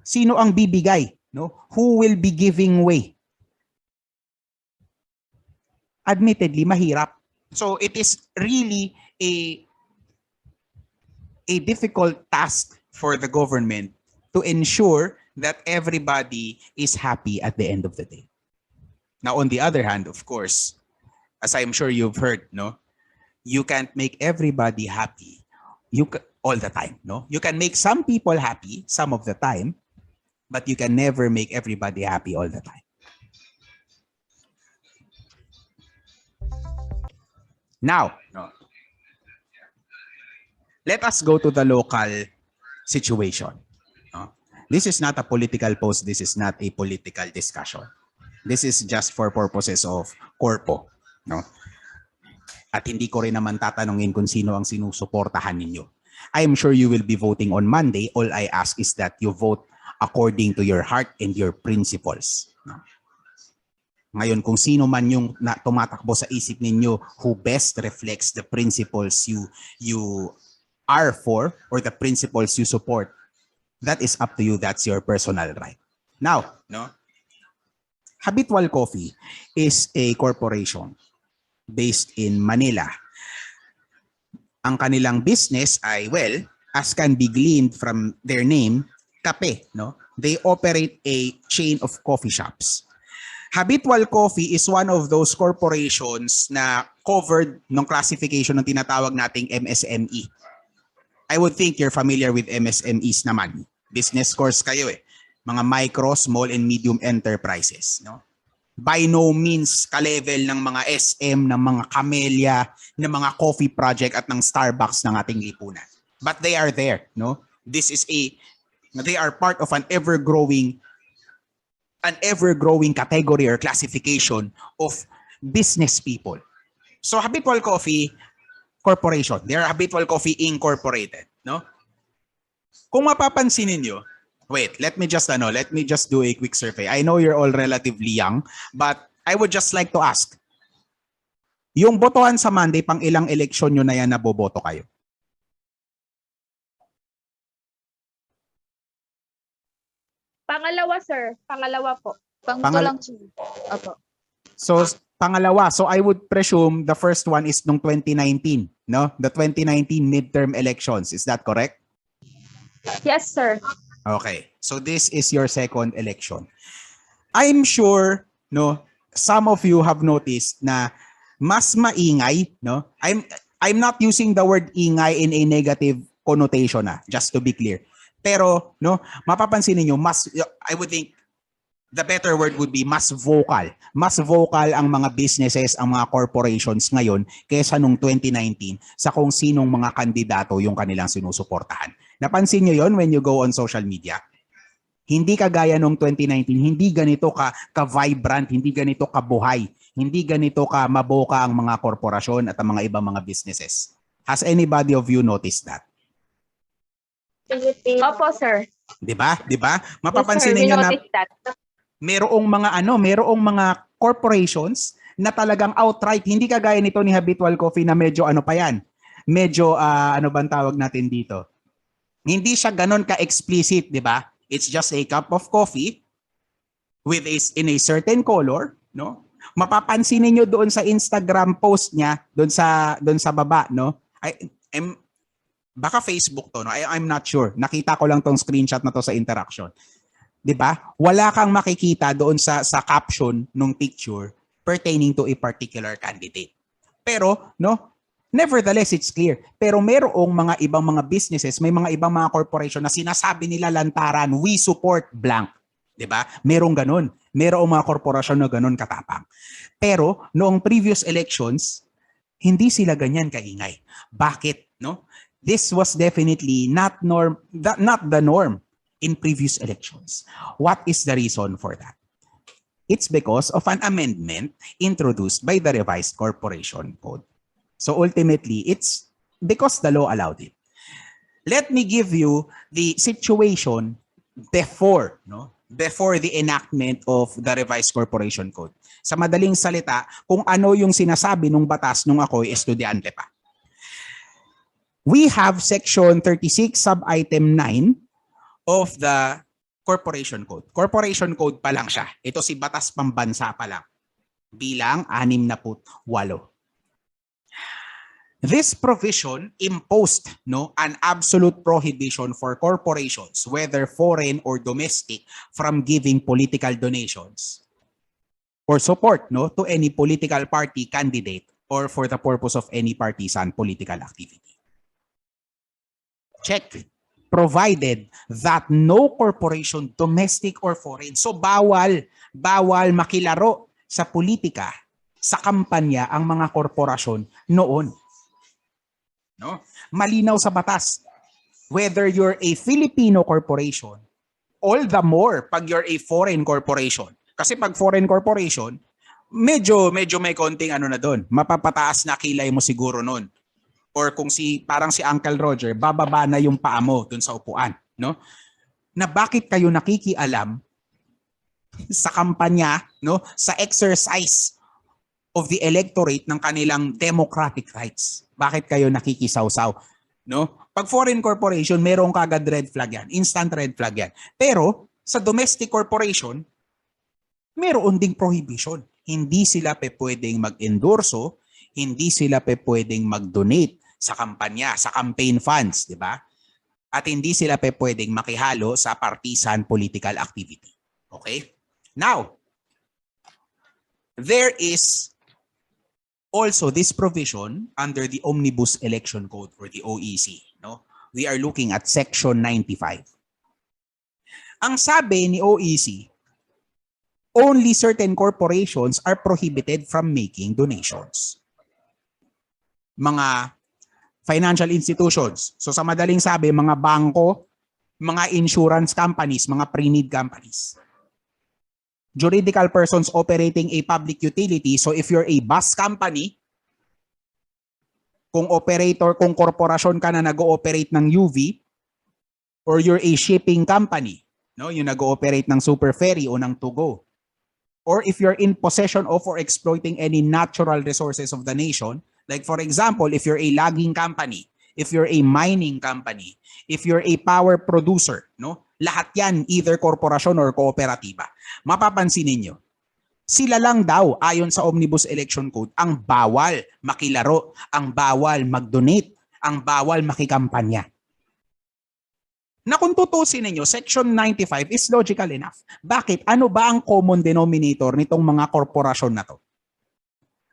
Sino ang bibigay? No? Who will be giving way? Admittedly, mahirap. So it is really a difficult task for the government to ensure that everybody is happy at the end of the day. Now, on the other hand, of course, as I'm sure you've heard, no? You can't make everybody happy all the time, no? You can make some people happy some of the time, but you can never make everybody happy all the time. Now, no, let us go to the local situation. No? This is not a political post. This is not a political discussion. This is just for purposes of corpo. No? At hindi ko rin naman tatanungin kung sino ang sinusuportahan ninyo. I am sure you will be voting on Monday. All I ask is that you vote according to your heart and your principles. No? Ngayon, kung sino man yung tumatakbo sa isip ninyo who best reflects the principles you are for or the principles you support, that is up to you. That's your personal right. Now, no? Habitual Coffee is a corporation based in Manila. Ang kanilang business ay, well, as can be gleaned from their name, kape, no? They operate a chain of coffee shops. Habitual Coffee is one of those corporations na covered ng classification ng tinatawag nating MSME. I would think you're familiar with MSMEs naman. Business course kayo eh. Mga micro, small, and medium enterprises. No? By no means ka-level ng mga SM, ng mga Camellia, ng mga coffee project at ng Starbucks ng ating lipunan. But they are there. No? They are part of an ever-growing category or classification of business people. So Habitual Coffee Corporation, they are Habitual Coffee Incorporated, no? Kung mapapansin niyo, wait, let me just do a quick survey. I know you're all relatively young, but I would just like to ask. Yung botohan sa Monday, pang ilang eleksyon nyo na yan na boboto kayo? Pangalawa, sir. Pangalawa po. Lang, sir. Opo. So, pangalawa. So, I would presume the first one is nung 2019, no? The 2019 midterm elections. Is that correct? Yes, sir. Okay. So, this is your second election. I'm sure, no, some of you have noticed na mas maingay, no? I'm not using the word ingay in a negative connotation, just to be clear. Pero, no, mapapansin niyo I would think the better word would be mas vocal. Mas vocal ang mga businesses, ang mga corporations ngayon kaysa nung 2019 sa kung sinong mga kandidato yung kanilang sinusuportahan. Napansin niyo yon when you go on social media? Hindi kagaya nung 2019, hindi ganito ka-vibrant, hindi ganito kabuhay, hindi ganito ka maboka ang mga korporasyon at ang mga ibang mga businesses. Has anybody of you noticed that? Opo, sir. 'Di ba? Mapapansin niyo na merong mga corporations na talagang outright, hindi kagaya nito ni Habitual Coffee na medyo ano pa yan. Medyo ano bang tawag natin dito? Hindi siya ganon ka-explicit, 'di ba? It's just a cup of coffee with in a certain color, no? Mapapansin niyo doon sa Instagram post niya, doon sa baba, no? Baka Facebook to, no? I'm not sure. Nakita ko lang tong screenshot na to sa interaction. 'Di ba? Wala kang makikita doon sa caption ng picture pertaining to a particular candidate. Pero, no? Nevertheless, it's clear. Pero merong mga ibang mga businesses, may mga ibang mga corporation na sinasabi nila lantaran, we support blank. 'Di ba? Merong ganun. Merong mga korporasyon na ganun katapang. Pero noong previous elections, hindi sila ganyan kaingay. Bakit, no? This was definitely not the norm in previous elections. What is the reason for that? It's because of an amendment introduced by the revised corporation code. So ultimately, it's because the law allowed it. Let me give you the situation before the enactment of the revised corporation code. Sa madaling salita, kung ano yung sinasabi ng batas nung ako'y estudyante pa. We have section 36 sub-item 9 of the Corporation Code. Corporation Code pa lang siya. Ito si Batas Pambansa pa lang. Bilang 68. This provision imposed an absolute prohibition for corporations, whether foreign or domestic, from giving political donations. or support, no, to any political party candidate or for the purpose of any partisan political activity. Check. Provided that no corporation, domestic or foreign, so bawal makilaro sa politika, sa kampanya ang mga korporasyon noon. No? Malinaw sa batas. Whether you're a Filipino corporation, all the more pag you're a foreign corporation. Kasi pag foreign corporation, medyo may konting ano na doon. Mapapataas na kilay mo siguro noon. Or kung parang si Uncle Roger, bababa na yung paa mo doon sa upuan, no? Na bakit kayo nakikialam sa kampanya, no, sa exercise of the electorate ng kanilang democratic rights. Bakit kayo nakikisawsaw, no? Pag foreign corporation, merong kagad red flag yan, instant red flag yan. Pero sa domestic corporation, meron ding prohibition. Hindi sila pwedeng mag-endorso, hindi sila pwedeng mag-donate sa kampanya, sa campaign funds, di ba? At hindi sila pwedeng makihalo sa partisan political activity. Okay? Now, there is also this provision under the Omnibus Election Code or the OEC. No? We are looking at Section 95. Ang sabi ni OEC, only certain corporations are prohibited from making donations. Mga financial institutions. So sa madaling sabi, mga bangko, mga insurance companies, mga pre-need companies. Juridical persons operating a public utility. So if you're a bus company, kung korporasyon ka na nag-ooperate ng UV, or you're a shipping company, no, yung nag-ooperate ng super ferry o ng to-go. Or if you're in possession of or exploiting any natural resources of the nation, like for example, if you're a logging company, if you're a mining company, if you're a power producer, no? Lahat yan, either korporasyon or kooperatiba. Mapapansin ninyo, sila lang daw, ayon sa Omnibus Election Code, ang bawal makilaro, ang bawal mag-donate, ang bawal makikampanya. Na kung tutusin ninyo, Section 95 is logical enough. Bakit? Ano ba ang common denominator nitong mga korporasyon na to?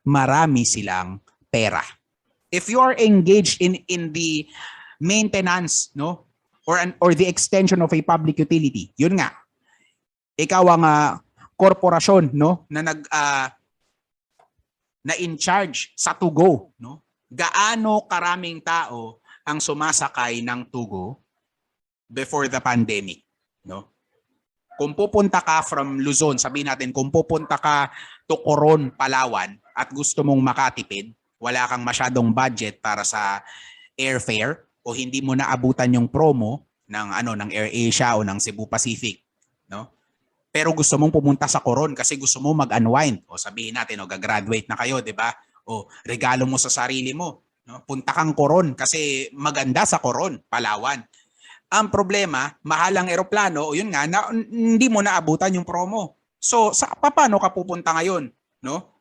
Marami silang pera. If you are engaged in the maintenance, no, or the extension of a public utility, yun nga, ikaw ang korporasyon, no, na in charge sa to-go, no? Gaano karaming tao ang sumasakay ng to-go before the pandemic, no? Kung pupunta ka from Luzon, sabihin natin, kung pupunta ka to Coron, Palawan, at gusto mong makatipid, wala kang masyadong budget para sa airfare o hindi mo naabutan yung promo ng AirAsia o ng Cebu Pacific, no? Pero gusto mong pumunta sa Coron kasi gusto mo mag-unwind, o sabihin natin, gagraduate na kayo, 'di ba? O regalo mo sa sarili mo, no? Punta kang Coron kasi maganda sa Coron, Palawan. Ang problema, mahal ang eroplano, o yun nga, hindi mo naabutan yung promo. So, paano ka pupunta ngayon, no?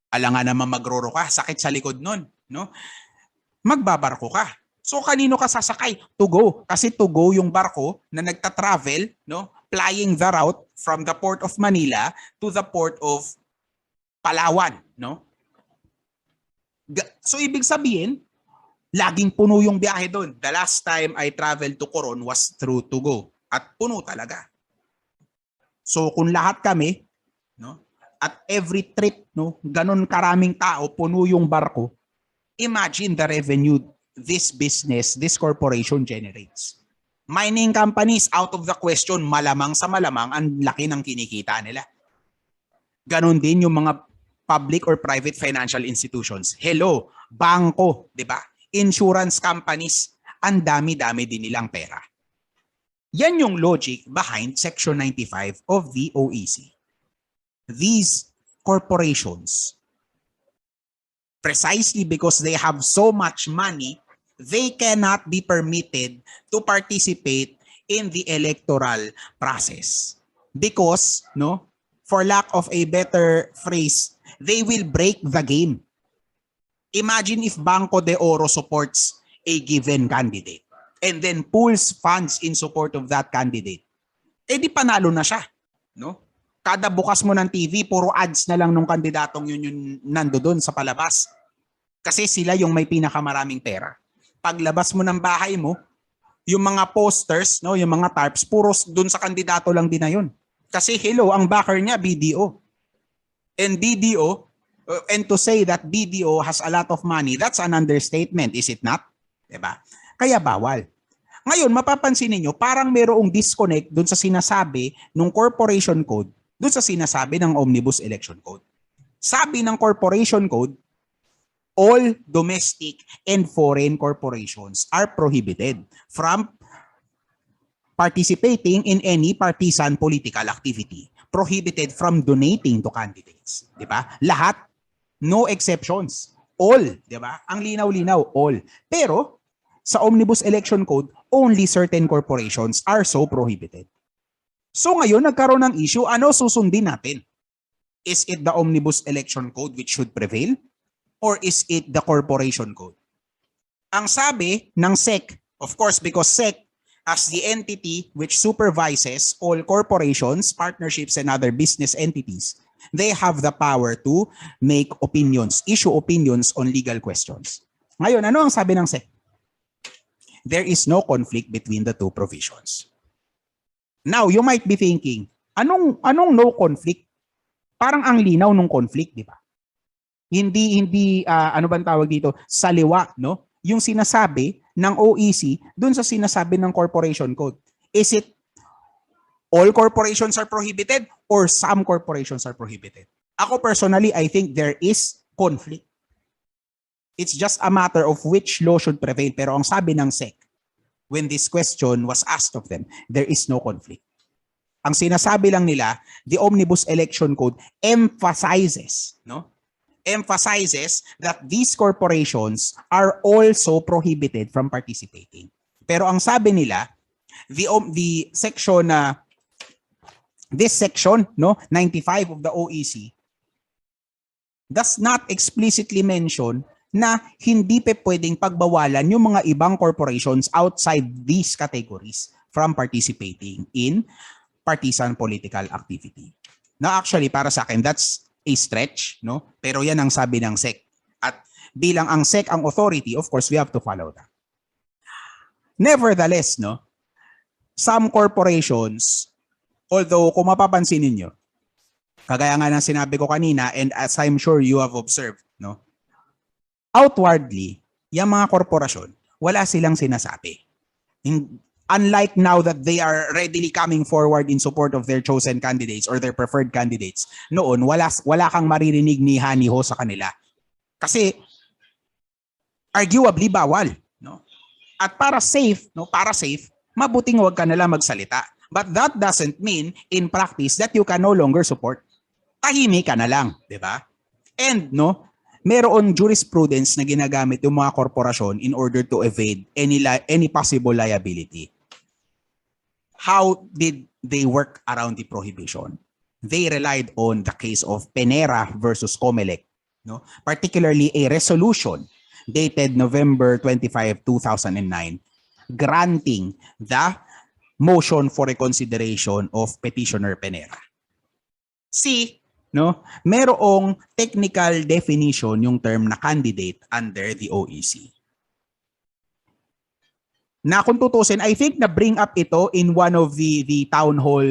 Alangan naman magroro ka, sakit sa likod nun, no? Magbabarko ka. So kanino ka sasakay? To go. Kasi to go yung barko na nagta-travel, no? Flying the route from the port of Manila to the port of Palawan, no? So ibig sabihin, laging puno yung biyahe doon. The last time I traveled to Coron was through to go. At puno talaga. So kung lahat kami, no? At every trip, no, ganun karaming tao, puno yung barko, imagine the revenue this business, this corporation generates. Mining companies, out of the question, malamang sa malamang, ang laki ng kinikita nila. Ganon din yung mga public or private financial institutions. Hello, bangko, di ba? Insurance companies, ang dami-dami din nilang pera. Yan yung logic behind Section 95 of the OEC. These corporations, precisely because they have so much money, they cannot be permitted to participate in the electoral process. Because, no, for lack of a better phrase, they will break the game. Imagine if Banco de Oro supports a given candidate and then pools funds in support of that candidate. Eh di panalo na siya, no? Kada bukas mo ng TV, puro ads na lang nung kandidatong yun yung nando doon sa palabas. Kasi sila yung may pinakamaraming pera. Paglabas mo ng bahay mo, yung mga posters, no, yung mga tarps, puro doon sa kandidato lang din na yun. Kasi hello, ang backer niya, BDO. And BDO, and to say that BDO has a lot of money, that's an understatement, is it not? Diba? Kaya bawal. Ngayon, mapapansin niyo parang mayroong disconnect doon sa sinasabi ng corporation code, doon sa sinasabi ng Omnibus Election Code. Sabi ng corporation code, all domestic and foreign corporations are prohibited from participating in any partisan political activity. Prohibited from donating to candidates. Di ba? Lahat. No exceptions. All. Di ba? Ang linaw-linaw. All. Pero, sa Omnibus Election Code, only certain corporations are so prohibited. So ngayon, nagkaroon ng issue, ano susundin natin? Is it the Omnibus Election Code which should prevail? Or is it the Corporation Code? Ang sabi ng SEC, of course, because SEC as the entity which supervises all corporations, partnerships, and other business entities, they have the power to make opinions, issue opinions on legal questions. Ngayon, ano ang sabi ng SEC? There is no conflict between the two provisions. Now, you might be thinking, anong no conflict? Parang ang linaw ng conflict, di ba? Hindi ano bang tawag dito? Saliwa, no? Yung sinasabi ng OEC dun sa sinasabi ng Corporation Code. Is it all corporations are prohibited or some corporations are prohibited? Ako personally, I think there is conflict. It's just a matter of which law should prevail. Pero ang sabi ng SEC, when this question was asked of them, there is no conflict. Ang sinasabi lang nila, the Omnibus Election Code emphasizes that these corporations are also prohibited from participating. Pero ang sabi nila, the section this section, no, 95 of the OEC does not explicitly mention na hindi pa pwedeng pagbawalan yung mga ibang corporations outside these categories from participating in partisan political activity. Now actually, para sa akin, that's a stretch, no? Pero yan ang sabi ng SEC. At bilang ang SEC ang authority, of course, we have to follow that. Nevertheless, no, some corporations, although kung mapapansin ninyo, kagaya nga ng sinabi ko kanina, and as I'm sure you have observed, no, outwardly, yung mga korporasyon, wala silang sinasabi. Unlike now that they are readily coming forward in support of their chosen candidates or their preferred candidates, noon wala kang maririnig ni Haniho sa kanila. Kasi arguably bawal, no? At para safe, mabuting wag ka nalang magsalita. But that doesn't mean in practice that you can no longer support. Tahimik ka na lang, 'di ba? And no, meron jurisprudence na ginagamit yung mga korporasyon in order to evade any possible liability. How did they work around the prohibition? They relied on the case of Penera versus Comelec, no? Particularly a resolution dated November 25, 2009, granting the motion for reconsideration of petitioner Penera. C, no, merong technical definition yung term na candidate under the OEC. Na kung tutusin, I think na bring up ito in one of the town hall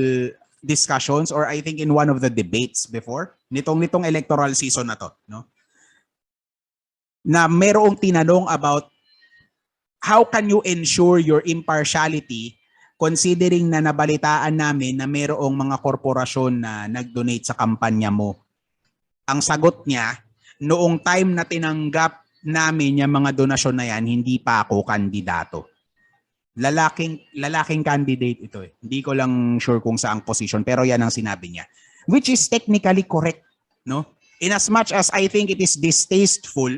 discussions or I think in one of the debates before nitong electoral season na to, no? Na merong tinanong about how can you ensure your impartiality considering na nabalitaan namin na merong mga korporasyon na nag-donate sa kampanya mo. Ang sagot niya, noong time na tinanggap namin yung mga donasyon na yan, hindi pa ako kandidato. Lalaking candidate ito eh. Hindi ko lang sure kung saang position, pero yan ang sinabi niya. Which is technically correct, no? In as much as I think it is distasteful,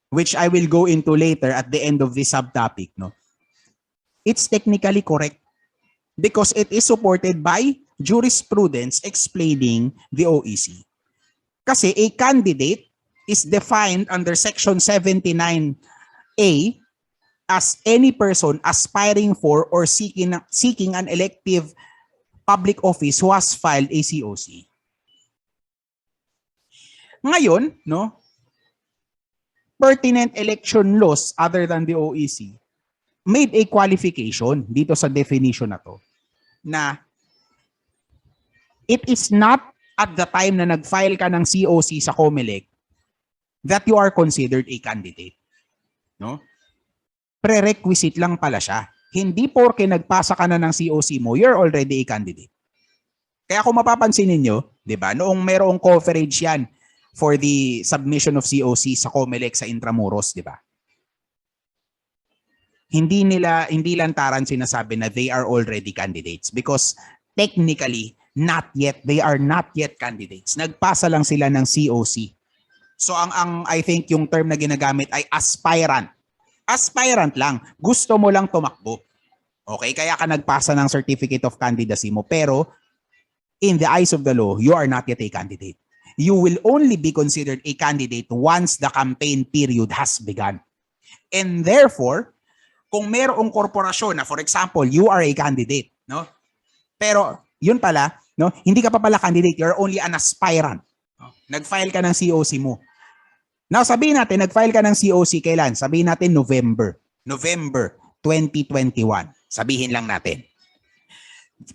which I will go into later at the end of this subtopic, no? It's technically correct because it is supported by jurisprudence explaining the OEC. Kasi a candidate is defined under Section 79A as any person aspiring for or seeking an elective public office who has filed a COC. Ngayon, no, pertinent election laws other than the OEC made a qualification dito sa definition na to na it is not at the time na nag-file ka ng COC sa COMELEC that you are considered a candidate. No? Prerequisite lang pala siya. Hindi porke nagpasa ka na ng COC mo, you're already a candidate. Kaya kung mapapansin ninyo, 'di ba? Noong merong coverage 'yan for the submission of COC sa COMELEC sa Intramuros, 'di ba? Hindi lantaran sinasabi na they are already candidates because technically they are not yet candidates. Nagpasa lang sila ng COC. So ang I think yung term na ginagamit ay aspirant. Aspirant lang. Gusto mo lang tumakbo. Okay, kaya ka nagpasa ng certificate of candidacy mo pero in the eyes of the law, you are not yet a candidate. You will only be considered a candidate once the campaign period has begun. And therefore, kung mayroong korporasyon na for example, you are a candidate, no? Pero yun pala, no? Hindi ka pa pala candidate, you're only an aspirant. No? Nag-file ka ng COC mo. Now, sabihin natin, nag-file ka ng COC kailan? Sabihin natin November 2021. Sabihin lang natin.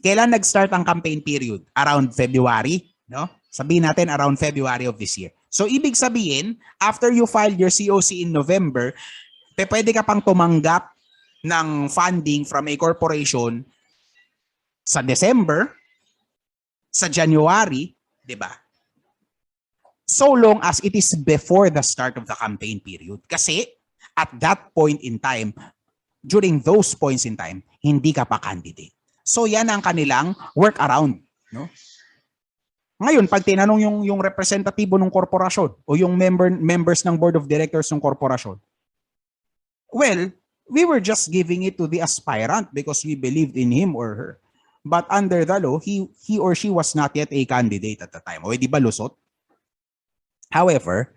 Kailan nag-start ang campaign period? Around February, no? Sabihin natin around February of this year. So, ibig sabihin, after you filed your COC in November, pwede ka pang tumanggap ng funding from a corporation sa December, sa January, di ba? So long as it is before the start of the campaign period. Kasi at that point in time, during those points in time, hindi ka pa candidate. So yan ang kanilang workaround, no? Ngayon, pag tinanong yung representatibo ng korporasyon o yung members ng board of directors ng korporasyon, well, we were just giving it to the aspirant because we believed in him or her. But under the law, he or she was not yet a candidate at the time. O, di ba lusot? However,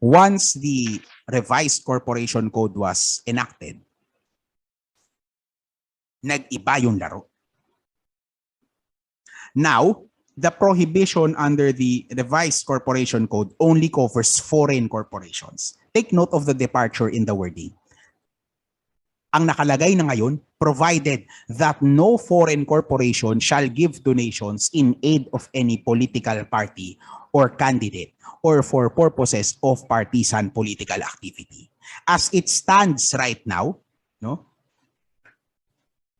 once the revised corporation code was enacted, nag-iba yung laro. Now, the prohibition under the revised corporation code only covers foreign corporations. Take note of the departure in the wording. Ang nakalagay na ngayon, provided that no foreign corporation shall give donations in aid of any political party or candidate or for purposes of partisan political activity. As it stands right now, no,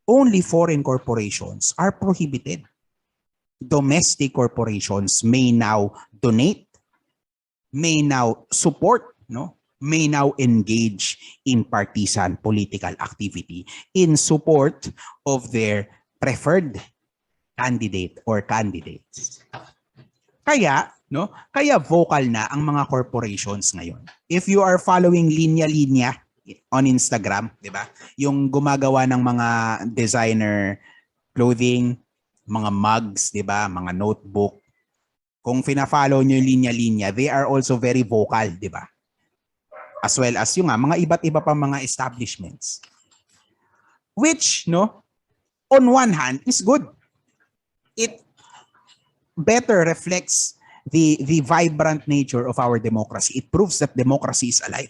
only foreign corporations are prohibited. Domestic corporations may now donate, may now support, no, may now engage in partisan political activity in support of their preferred candidate or candidates. Kaya, no, kaya vocal na ang mga corporations ngayon. If you are following linya-linya on Instagram, 'di ba? Yung gumagawa ng mga designer clothing, mga mugs, 'di ba? Mga notebook. Kung fina-follow niyo yung linya-linya, they are also very vocal, 'di ba? As well as yung mga iba't iba pa mga establishments. Which, no, on one hand is good. It better reflects the vibrant nature of our democracy. It proves that democracy is alive.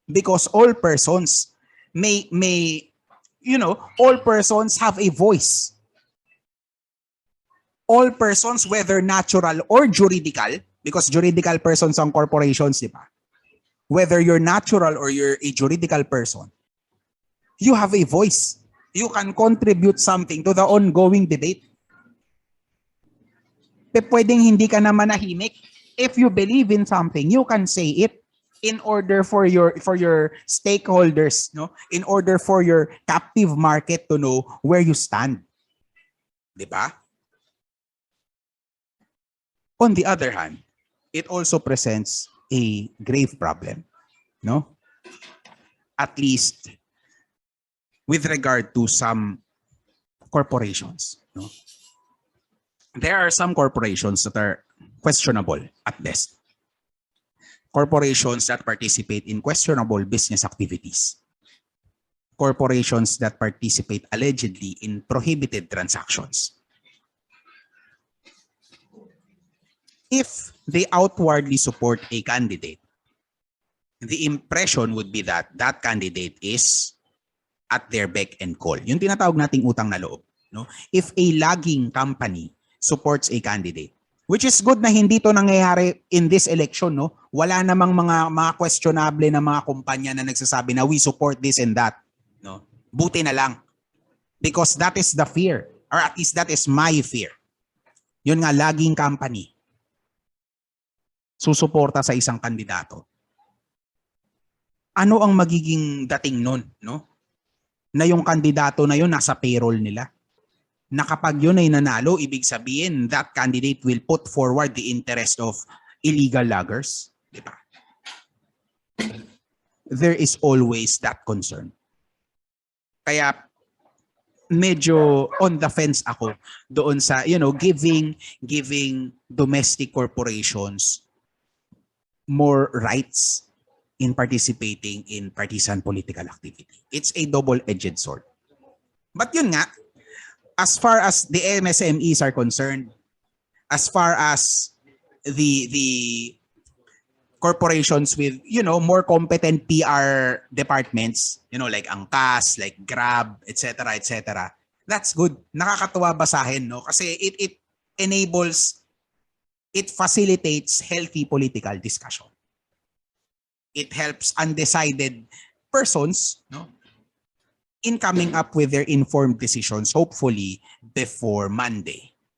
Because all persons all persons have a voice. All persons, whether natural or juridical, because juridical persons ang corporations, di ba? Whether you're natural or you're a juridical person, you have a voice. You can contribute something to the ongoing debate. Pwedeng hindi ka na manahimik. If you believe in something, you can say it in order for your stakeholders, no? In order for your captive market to know where you stand. 'Di ba? On the other hand, it also presents a grave problem, no? At least with regard to some corporations, no? There are some corporations that are questionable at best. Corporations that participate in questionable business activities. corporations that participate allegedly in prohibited transactions. If they outwardly support a candidate, the impression would be that that candidate is at their beck and call. Yung tinatawag nating utang na loob. No? If a lagging company supports a candidate, which is good na hindi to nangyayari in this election, no? Wala namang mga questionable na mga kumpanya na nagsasabi na we support this and that. No? Buti na lang. Because that is the fear. Or at least that is my fear. Yun nga, lagging company susuporta sa isang kandidato. Ano ang magiging dating nun, no? Na yung kandidato na yun nasa payroll nila. Na kapag yun ay nanalo, ibig sabihin that candidate will put forward the interest of illegal loggers. Diba? There is always that concern. Kaya medyo on the fence ako doon sa, giving domestic corporations more rights in participating in partisan political activity. It's a double-edged sword. But yun nga, as far as the MSMEs are concerned, as far as the corporations with, more competent PR departments, like Angkas, like Grab, etc., that's good. Nakakatuwa basahin, no? Kasi it enables, it facilitates healthy political discussion. It helps undecided persons, no, in coming up with their informed decisions, hopefully before Monday.